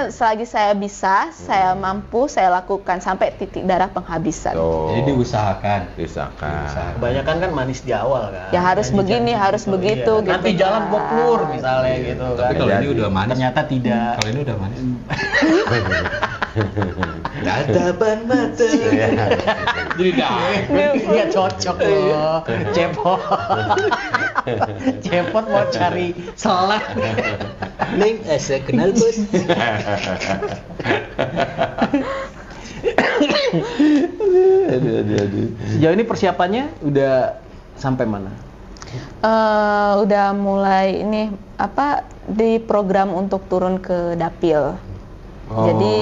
selagi saya bisa, saya mampu, saya lakukan sampai titik darah penghabisan. Jadi diusahakan. Kebanyakan kan manis di awal kan. Ya harus begini, harus begitu. Iya. Nanti gitu jalan kan. gua plur misalnya gitu kan. Tapi kalau ini udah manis. Ternyata tidak. Kalau ini udah manis. Tatapan mata. Jadi Nggak cocok loh. Cepot mau cari selah. Neng, saya kenal bos. Sejauh ini persiapannya udah sampai mana? Udah mulai di program untuk turun ke dapil. Jadi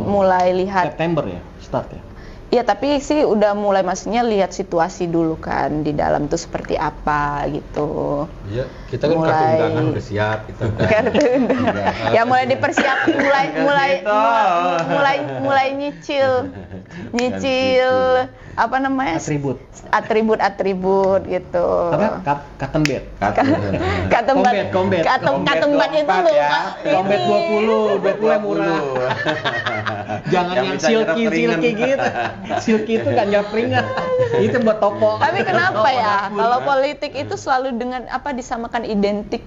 mulai lihat. September ya, start ya? Iya, tapi sih udah mulai maksudnya lihat situasi dulu kan di dalam tuh seperti apa gitu. Iya, kita kan kartu undangan udah siap, kita udah. Kartu undangan. Ya mulai dipersiapkan, mulai nyicil apa namanya? Atribut gitu. Apa? Cotton bed. Combat itu loh. Combat 20 murah. Jangan yang silky gitu. Silky itu kan japringan. Itu buat toko. Tapi kenapa ya? Kalau politik itu selalu dengan disamakan identik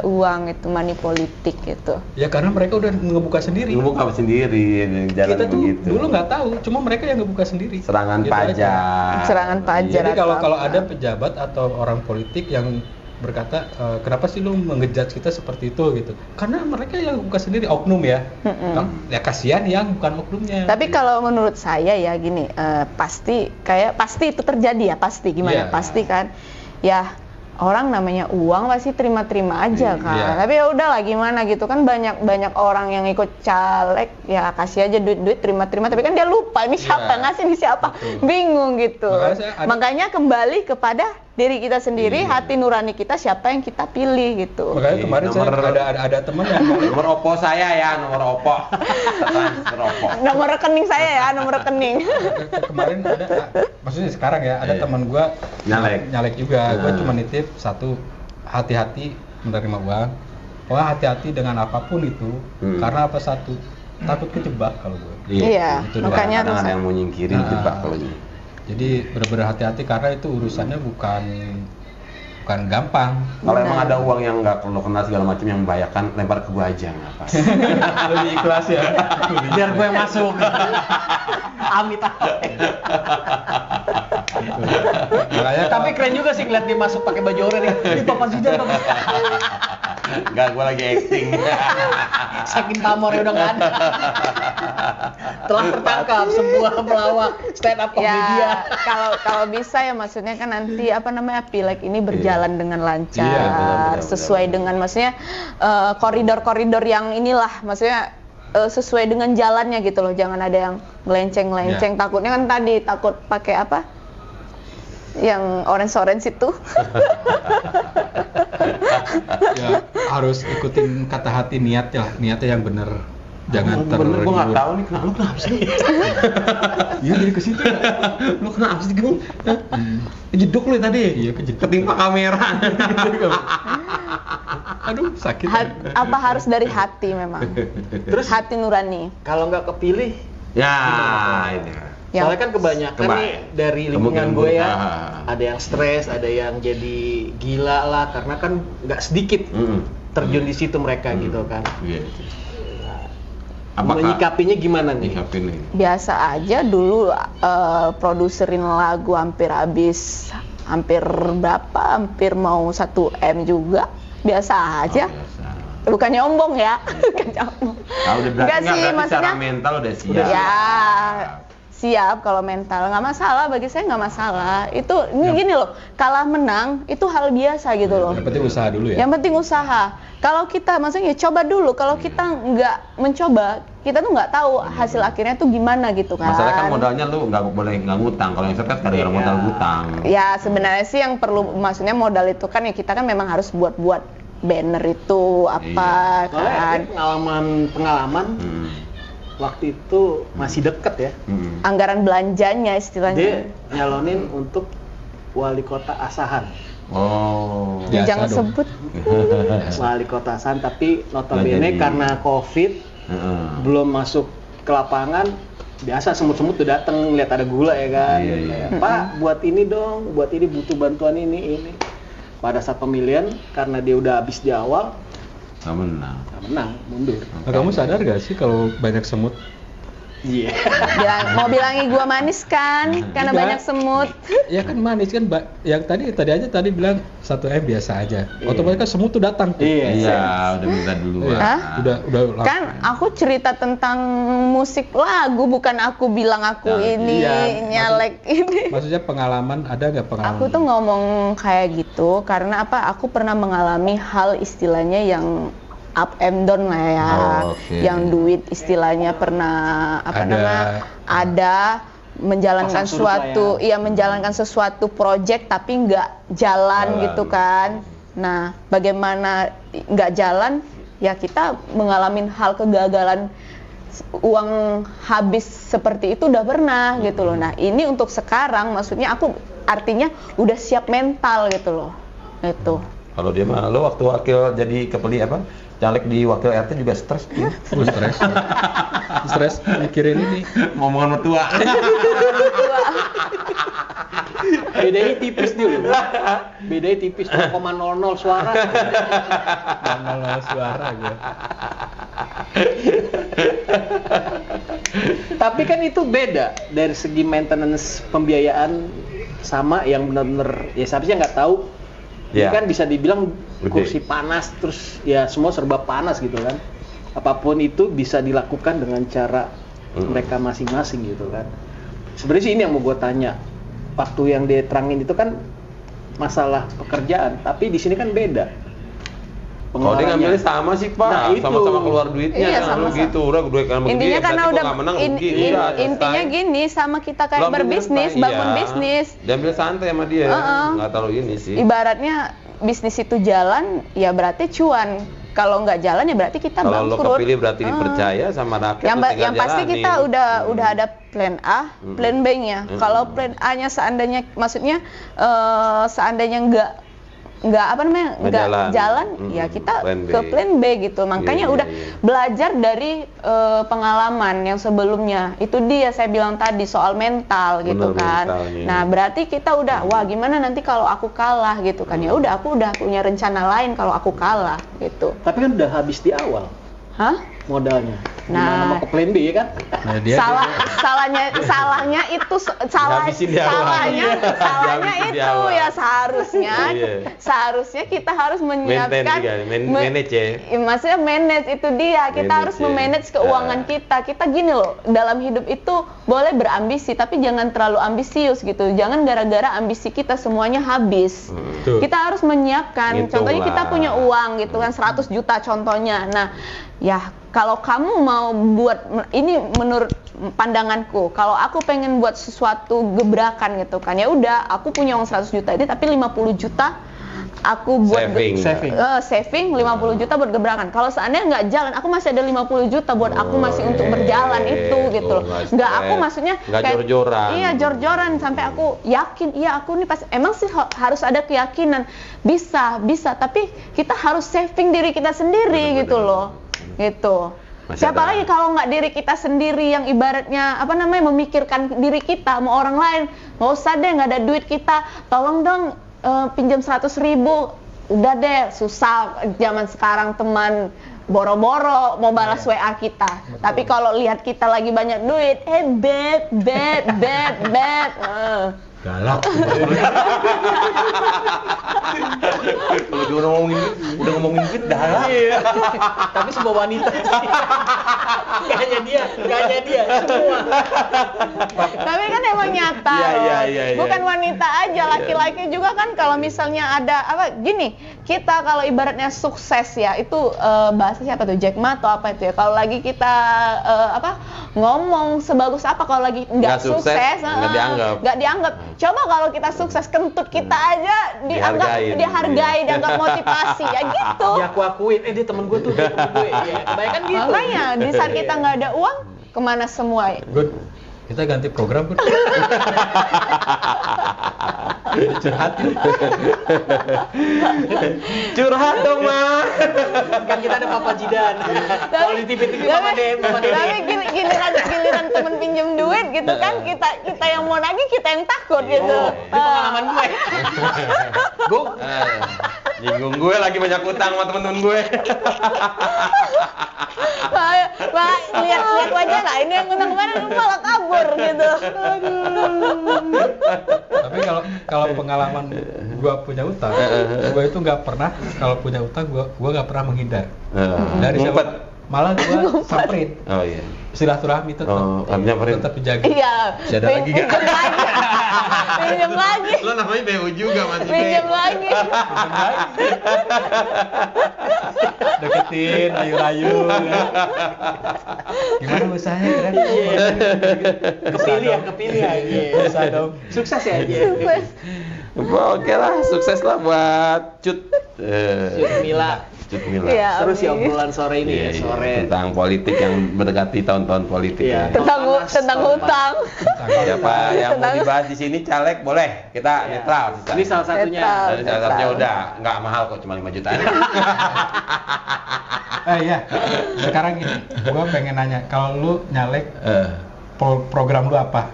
uang itu, money politik gitu. Ya karena mereka udah ngebuka sendiri. Jalan Kita tuh begitu. dulu nggak tahu, cuma mereka yang ngebuka sendiri. Serangan Gitu aja. Serangan pajak. Jadi atau kalau apa. ada pejabat atau orang politik yang berkata kenapa sih lu mengejudge kita seperti itu gitu, karena mereka yang buka sendiri, oknum ya. Ya kasihan yang bukan oknumnya. Tapi kalau menurut saya ya gini, pasti itu terjadi ya, pasti gimana? Iya. Pasti kan ya, orang namanya uang pasti terima-terima aja kan. Iya. Tapi ya udahlah gimana gitu kan, banyak orang yang ikut caleg ya kasih aja duit terima-terima, tapi kan dia lupa ini siapa Iya. yang ngasih, ini siapa. Betul. Bingung gitu. Makanya Makanya kembali kepada diri kita sendiri, hati nurani kita, siapa yang kita pilih gitu. Makanya kemarin ada teman yang Nomor OPPO saya ya, nomor OPPO. Transfer OPPO. Nomor rekening saya ya, nomor rekening. kemarin ada, maksudnya sekarang ya, ada teman gua nyalek juga. Gua cuma nitip satu, hati-hati menerima uang. Pokoknya hati-hati dengan apapun itu. Karena apa? Satu, takut kejebak kalau gua. Iya, Itu doang. makanya Kadang tuh ada yang mau nyingkirin jebak kalau gitu. Jadi benar-benar hati-hati karena itu urusannya bukan gampang. Kalau emang ada uang yang nggak perlu kenal segala macam yang membahayakan, lempar ke gua aja nggak apa. Lebih ikhlas ya. Biar gue yang masuk. Amit. Makanya Tapi keren juga sih ngeliat dia masuk pakai baju oranye. Ini Bapak Zidan, Bapak. Nggak, gua lagi acting. Saking pamornya udah nggak ada. Telah tertangkap sebuah pelawak stand up komedi. Ya, kalau bisa ya, maksudnya kan nanti pileg ini berjalan dengan lancar, Iya, benar. sesuai dengan maksudnya koridor-koridor yang inilah, maksudnya sesuai dengan jalannya gitu loh, jangan ada yang ngelenceng-ngelenceng. Takutnya kan takut pakai yang orange itu. ya harus ikutin kata hati, niatnya yang bener. Jangan Bener, gua nggak tergiur. tahu nih lu kenapa sih? Iya, jadi ke situ. Lu kenapa sih Gung? Kejeduk lu tadi. Iya, kejeduk. Ketimpa kamera. Aduh, sakit. Apa harus dari hati memang. Terus Hati nurani. kalau nggak kepilih, Ya, ini. Yang- soalnya kan kebanyakan nih dari lingkungan Kemungkinan gue ya, gue, ada yang stres, ada yang jadi gila lah, karena kan nggak sedikit terjun di situ mereka gitu kan. Iya. Menyikapinya gimana nih? Nyikapin nih? Biasa aja dulu, produserin lagu hampir habis, hampir mau 1 M juga. Biasa aja. Biasa. Bukan nyombong ya. Bukan nyombong. Udah Enggak sih, berarti secara maksudnya mental udah siap. ya siap kalau mental, nggak masalah, bagi saya nggak masalah. Itu ini gini loh, kalah menang itu hal biasa gitu loh. Yang penting usaha dulu ya. Yang penting usaha. Kalau kita maksudnya coba dulu, kalau kita nggak mencoba, kita tuh nggak tahu hasil akhirnya tuh gimana gitu kan. Masalahnya kan modalnya lu nggak boleh nggak ngutang. Kalau yang kan gara-gara modal ngutang. Ya sebenarnya sih yang perlu, maksudnya modal itu kan ya kita kan memang harus buat banner itu apa kan. Pengalaman waktu itu masih deket ya. Anggaran belanjanya istilahnya. Dia nyalonin untuk wali kota Asahan. Oh. Biasa Jangan dong. sebut. Wali kota Asahan, tapi notabene jadi. karena COVID belum masuk ke lapangan, biasa semut-semut tuh dateng lihat ada gula ya kan. Iya, iya. Kayak, Pak, buat ini dong, buat ini butuh bantuan ini. Pada saat pemilihan karena dia udah habis di awal, Nggak menang. nggak menang, mundur. Nah, kamu sadar gak sih kalau banyak semut? Iya. Mau bilangin gua manis kan, karena Enggak. banyak semut. Ya kan manis kan, yang tadi bilang 1M biasa aja. Otomatis kan semut tuh datang tuh. Iya, udah minta dulu. Iya. Hah? Udah Kan aku cerita tentang musik lagu, bukan aku bilang aku Nah, ini iya. nyalek ini. Maksudnya pengalaman, ada nggak pengalaman? Aku tuh ngomong kayak gitu karena apa? Aku pernah mengalami hal istilahnya yang up and down lah ya. Oh, oke. Yang duit istilahnya pernah ada menjalankan Pasang surut lah suatu, menjalankan sesuatu project tapi nggak jalan gitu kan. Nah, bagaimana nggak jalan? Ya kita mengalami hal kegagalan, uang habis seperti itu udah pernah gitu loh. Nah, ini untuk sekarang maksudnya aku artinya udah siap mental gitu loh. Itu. Kalau dia mah, lo waktu wakil jadi caleg di wakil RT juga stres tuh. Stres mikirin ini. Ngomongan mertua. Bedanya tipis dulu. Bedanya tipis 0,00 suara. Malah suara gue. Tapi kan itu beda dari segi maintenance pembiayaan sama yang benar-benar ya seharusnya nggak tahu. Ini Iya. kan bisa dibilang Gede. kursi panas terus ya semua serba panas gitu kan. Apapun itu bisa dilakukan dengan cara mereka masing-masing gitu kan. Sebenarnya sih ini yang mau gue tanya. Waktu yang dia terangin itu kan masalah pekerjaan, tapi di sini kan beda. Kalau dia ngambilnya sama sih Pak, Nah, itu. sama-sama keluar duitnya, Iya, kan sama-sama. gitu, udah duit kan begini, Intinya karena berarti udah gua nggak menang rugi, udah, intinya selesai. gini, sama kita Lo kayak ambil berbisnis, santai, bangun iya. bisnis. Diambil santai sama dia, nggak terlalu ini sih. Ibaratnya bisnis itu jalan, ya berarti cuan. Kalau nggak jalan ya berarti kita Kalau lo bangkrut. kepilih berarti dipercaya sama rakyat, Yang, lo tinggal yang pasti jalanin. kita udah ada plan A, plan B-nya. Kalau plan A-nya seandainya, maksudnya seandainya nggak jalan, ya kita Plan B. ke plan B gitu. Makanya Iya, udah iya. belajar dari pengalaman yang sebelumnya. Itu dia saya bilang tadi soal mental gitu Bener, kan. mentalnya. Nah berarti kita udah, wah gimana nanti kalau aku kalah gitu kan. Ya udah, aku udah punya rencana lain kalau aku kalah gitu. Tapi kan udah habis di awal Hah? modalnya. Nah. Gimana mau ke plan B ya kan? Nah, dia Salahnya itu Dihabisin di awal. salahnya Dihabisin di itu awal. ya Iya. seharusnya kita harus menyiapkan Maintain juga, manage ya. Maksudnya manage itu dia, kita Manage, harus ya. memanage keuangan kita gini loh, dalam hidup itu boleh berambisi tapi jangan terlalu ambisius gitu, jangan gara-gara ambisi kita semuanya habis. Tuh. Kita harus menyiapkan, Gitu contohnya kita lah. punya uang gitu kan 100 juta contohnya. Nah, ya kalau kamu mau buat ini, menurut pandanganku, kalau aku pengen buat sesuatu gebrakan gitu kan, ya udah aku punya uang 100 juta ini tapi 50 juta aku buat saving 50 juta buat gebrakan. Kalau seandainya nggak jalan, aku masih ada 50 juta buat aku masih untuk berjalan itu gitu loh. Nggak, aku maksudnya nggak kayak- jor-joran. Iya, jor-joran sampai aku yakin, iya aku nih pas emang sih harus ada keyakinan bisa, tapi kita harus saving diri kita sendiri gitu loh. Gitu. Masih Siapa ada. lagi kalau nggak diri kita sendiri yang ibaratnya memikirkan diri kita, mau orang lain nggak usah deh, nggak ada duit kita, tolong dong pinjam 100.000, udah deh susah zaman sekarang teman boro-boro mau balas WA kita. Tapi kalau lihat kita lagi banyak duit, bet. galak. Kalau dia udah ngomongin duit dah. Iya. Tapi semua wanita sih. Gak hanya dia semua. Tapi kan emang nyata Iya, loh. iya. Bukan wanita aja, laki-laki juga kan kalau misalnya ada apa gini, kita kalau ibaratnya sukses ya, itu bahasa siapa tuh, Jack Ma atau apa itu ya. Kalau lagi kita ngomong sebagus apa, kalau lagi nggak sukses, nggak dianggap. Coba kalau kita sukses, kentut kita aja dihargai, dianggap motivasi ya gitu. Ya aku akuin, dia temen gue tuh, dia temen gue. Ya, kebanyakan gitu. Makanya di saat kita nggak ada uang, kemana semua? Good. Kita ganti program, Good. Curhat. Curhat dong, Ma. Kan kita ada Papa Jidan. Kalau di TV Mama Dede. Tapi giliran temen pinjem duit gitu kan, kita yang mau nagih, kita yang takut gitu. Itu pengalaman gue. Gue nyinggung gue lagi banyak utang sama temen-temen gue. Pak, lihat wajah nggak? Ini yang utang kemarin malah kabur gitu. Tapi kalau pengalaman gua punya utang, gua itu nggak pernah, kalau punya utang gua nggak pernah menghindar. Dari Ngumpet. siapa? Malah gua samperin. Oh iya. Silaturahmi tetap. nyamperin. Tetap dijaga. Iya. Masih ada lagi nggak? Pinjam lagi. Lo namanya BU juga masih. Pinjam lagi. Deketin, rayu-rayu. Ya. Gimana usahanya keren? Kepilih aja. Bisa dong. Sukses ya aja. Sukses. Oke lah, sukses lah buat Cut. Mila. Cut Mila. Iya. Terus ya amin. obrolan sore ini Iya, ya, sore. tentang politik yang mendekati tahun-tahun politik. Iya. ya. Tentang hutang. Siapa yang mau dibahas di sini caleg boleh, kita Iya. netral. Ini salah satunya. Netral. Dan salah satunya udah nggak mahal kok, cuma 5 jutaan. Iya. Sekarang gini, gua pengen nanya, kalau lu nyalek program lu apa?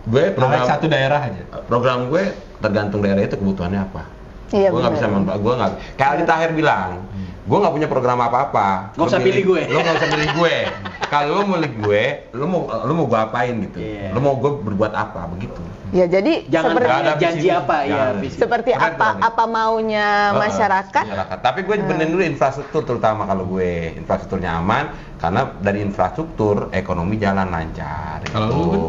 Gue Nyalek satu daerah aja. program gue tergantung daerah itu kebutuhannya apa. Iya, Gue nggak benar. bisa gue nggak. Kayak Aldi Tahir bilang, gue nggak punya program apa-apa. Nggak usah pilih gue. Lo nggak usah pilih gue. Kalau lo milih gue, lo mau gue apain gitu. Iya. Lo mau gue berbuat apa begitu. Ya jadi Jangan seperti Nggak ada janji visi. apa ya. Jangan. visi. seperti Keren, keren. apa maunya masyarakat. Tapi gue benerin dulu infrastruktur, terutama kalau gue infrastrukturnya aman, karena dari infrastruktur ekonomi jalan lancar. Kalau gitu. lu,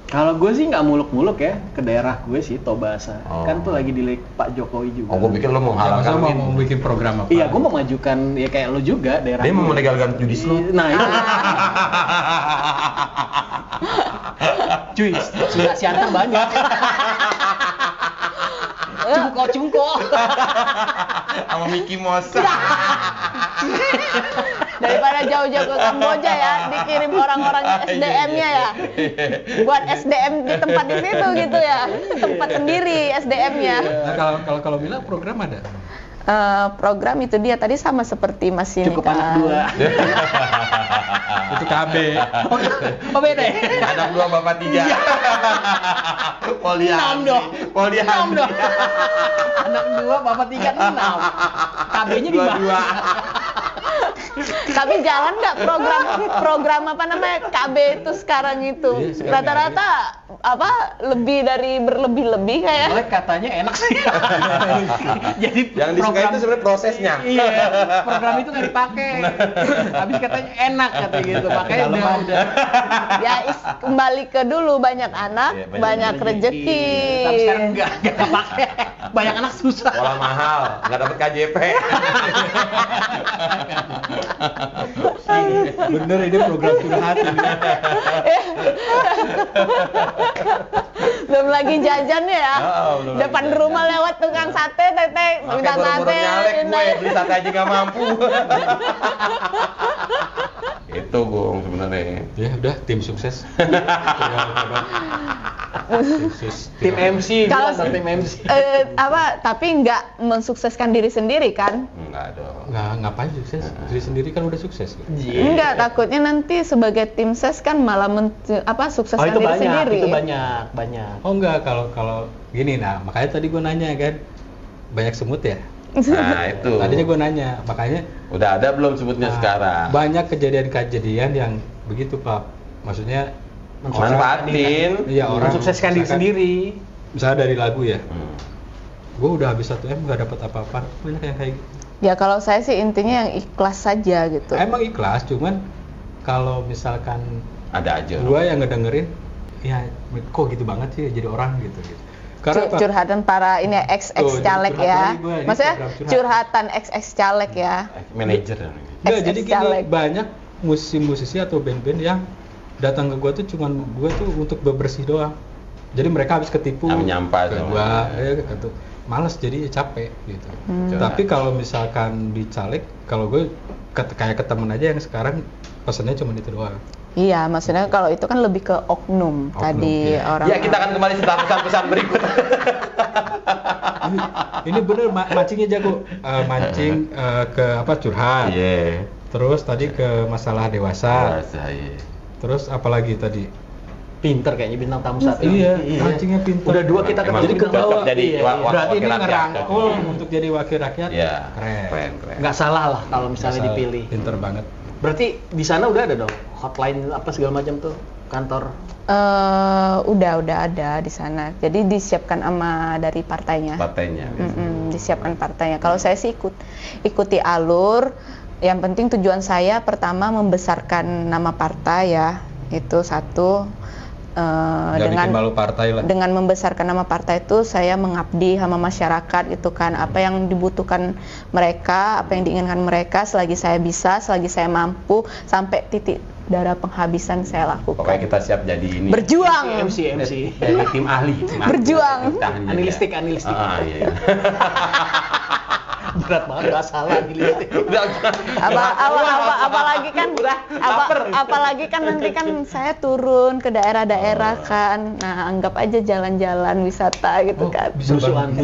Kalau gue sih nggak muluk-muluk ya ke daerah gue sih, Tobasa. Oh. Kan tuh lagi di Pak Jokowi juga. Oh, gue pikir lo mau Masa halangkan mau bikin program apa? Iya, gue mau majukan ya kayak lo juga daerah. Dia mau gue. melegalkan judi slot. Nah, itu. Cuy, sudah siantar banyak. Cungko. Sama Mickey Mouse. Daripada jauh-jauh ke Kamboja ya, dikirim orang-orang SDM-nya ya. Buat SDM di tempat di situ gitu ya. Tempat sendiri SDM-nya. Nah, kalau bilang program ada. Program itu dia tadi sama seperti Mas ini Cukup anak kan. 2. Itu KB. Oh beda ya? Anak 2 bapak 3. Poliandri. 6 dong. Anak 2, bapak 3, 6. KB-nya di mana? Tapi jalan nggak program apa namanya KB itu sekarang itu Iya, sekarang rata-rata apa lebih dari berlebih-lebih kayak. Soalnya katanya enak sih. Jadi Yang disukai itu sebenarnya prosesnya. Iya, program itu nggak dipakai. Habis katanya enak katanya gitu. Makanya udah. Ya kembali ke dulu, banyak anak, Iya, banyak banyak rezeki. Tapi sekarang enggak pakai. Banyak anak susah. Sekolah mahal, nggak dapet KJP. Bener, ini program curhat ini. Belum lagi jajannya ya. Belum Depan lagi rumah lewat tukang sate, teteh, minta Makanya sate. baru-baru nyalek minta- gue, beli sate aja nggak mampu. Itu Gung sebenarnya. Ya udah, tim sukses. Tim MC, Kalau bilang tim MC. tapi nggak mensukseskan diri sendiri kan? Enggak dong. Nggak, ngapain sukses? Diri sendiri kan udah sukses. Enggak, takutnya nanti sebagai tim ses kan malah sukseskan itu diri banyak, sendiri. itu banyak. Oh enggak, kalau gini, nah makanya tadi gue nanya kan, banyak semut ya? Nah itu. Tadinya gue nanya, makanya Udah ada belum sebutnya sekarang? banyak kejadian-kejadian yang begitu Pak. Maksudnya Manfaatin. Iya, orang Mensukseskan diri misalkan sendiri. misalnya dari lagu ya, gue udah habis 1 M nggak dapat apa-apa, banyak yang kayak gitu. Ya kalau saya sih intinya yang ikhlas saja gitu. Emang ikhlas, cuman kalau misalkan Ada aja. gue yang ngedengerin, ya kok gitu banget sih jadi orang gitu. Karena apa? Curhatan para ini ex Tuh, caleg curhat ya. lagi gua, ini Maksudnya program curhat. curhatan ex caleg ya. Manajer. Nggak, jadi gini, caleg. banyak musisi atau band-band yang datang ke gue tuh cuman gue tuh untuk bebersih doang. Jadi mereka habis ketipu Nyampah ke sama gue, dia. gitu. Males jadi capek gitu. Curhat. Tapi kalau misalkan di caleg, kalau gue kayak ke temen aja yang sekarang pesannya cuma itu doang. Iya, maksudnya kalau itu kan lebih ke oknum tadi iya. orang. Ya kita akan kembali setelah pesan-pesan berikut. Ini bener mancingnya jago. Mancing ke apa curhat. Iya. Terus tadi ke masalah dewasa. Iya. Terus apalagi tadi? Pinter kayaknya bintang tamu satu. Iya, mancingnya pintar. Udah 2 kita Emang ketemu jadi bintang kebawa. tamu. Jadi Iya, wa- iya. Berarti ini wakil rakyat. ngerangkul untuk jadi wakil rakyat. Iya. Keren. Nggak salah lah kalau misalnya Asal dipilih. Pinter banget. Berarti di sana udah ada dong hotline apa segala macam tuh kantor. Udah ada di sana. Jadi disiapkan sama dari partainya. Partainya. Disiapkan partainya. Kalau saya sih ikuti alur. Yang penting tujuan saya pertama membesarkan nama partai ya. Itu satu. Nggak bikin malu partai lah. Dengan membesarkan nama partai itu saya mengabdi sama masyarakat gitu kan, apa yang dibutuhkan mereka, apa yang diinginkan mereka, selagi saya bisa, selagi saya mampu, sampai titik darah penghabisan saya lakukan. Pokoknya kita siap jadi ini. Berjuang. MC. Dari tim ahli. Berjuang. Analistik. Iya. Berat banget, nggak salah analistik. Apalagi kan apalagi kan nanti kan saya turun ke daerah-daerah kan. Nah, anggap aja jalan-jalan wisata gitu kan. Bisa Musuhan.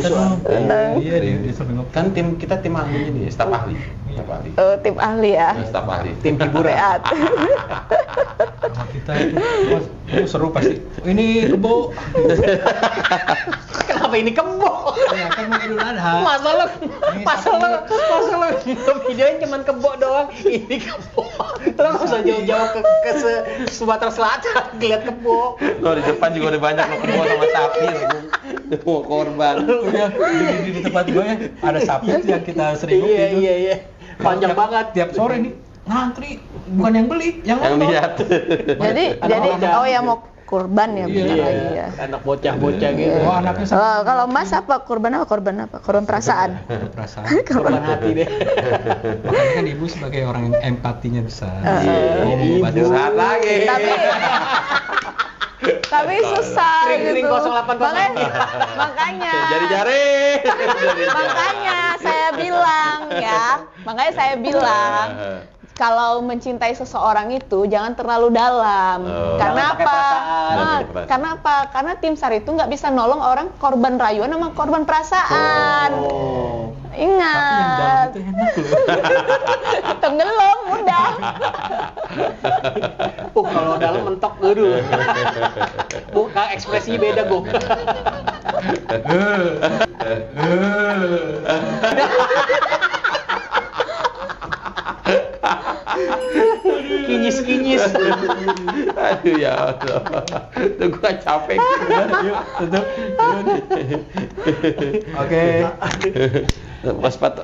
Iya, bisa nengok. Kan kita tim ahli ini, staf ahli. Staf ahli. Tim ahli ya. Staf ahli. Tim hiburan. Rehat. Sama kita itu seru pasti. Ini kebo. Kenapa ini kebo? Ya kan mau Idul Adha. Masa lo videonya cuman kebo doang, ini kebo. Terus nggak usah jauh-jauh ke Sumatera Selatan ngeliat kebo. Di depan juga udah banyak lo kebo sama sapi. Mau korban. Ya, di tempat gue ya ada sapi tuh yang kita sering itu. Iya. Panjang banget. Tiap sore nih ngantri, bukan yang beli, yang nonton. lihat. Jadi ya mau kurban ya bentar lagi ya. Anak bocah-bocah gitu. Oh, anaknya sama. Kalau Mas apa korban perasaan? Perasaan. Korban hati deh. Makanya kan ibu sebagai orang yang empatinya besar. Ibu. Saat lagi. Tapi susah Kering-kering gitu. 0808. Makanya Jari-jari. makanya saya bilang kalau mencintai seseorang itu jangan terlalu dalam. Karena Jangan pakai apa? perasaan. Karena apa? Karena tim SAR itu nggak bisa nolong orang korban rayuan sama korban perasaan. Ingat. Tapi yang dalam itu enak loh. Tenggelam udah. Kalau dalam mentok dulu. Buka ekspresinya beda, Go. Kinyis. Aduh ya Allah. Tuh gua capek. Tutup. Oke. Pas pat.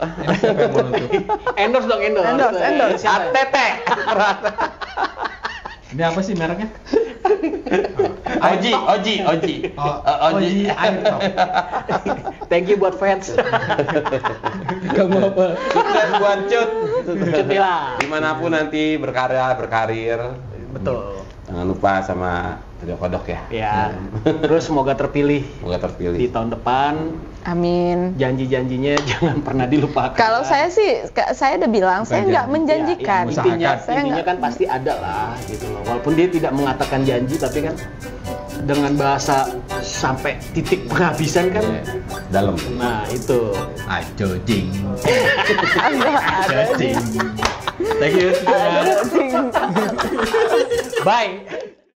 Siapa yang mau nutup? Endorse dong, endorse. ATT. Ini apa sih mereknya? Oji. Oji Air Top. Thank you buat fans. Kamu apa? Sukses buat Cut. Cutilah. Dimanapun nanti berkarir. Betul. Jangan lupa sama kodok ya. Ya. Terus semoga terpilih Semoga di terpilih. tahun depan. Amin. Janji-janjinya jangan pernah dilupakan. Kalau saya sih, saya udah bilang, saya nggak menjanjikan. Ya, intinya, Saya intinya nggak- kan pasti ada lah gitu loh. Walaupun dia tidak mengatakan janji, tapi kan dengan bahasa sampai titik penghabisan kan. Dalam. Nah itu. Ajo jing. ada Thank you. ada Bye.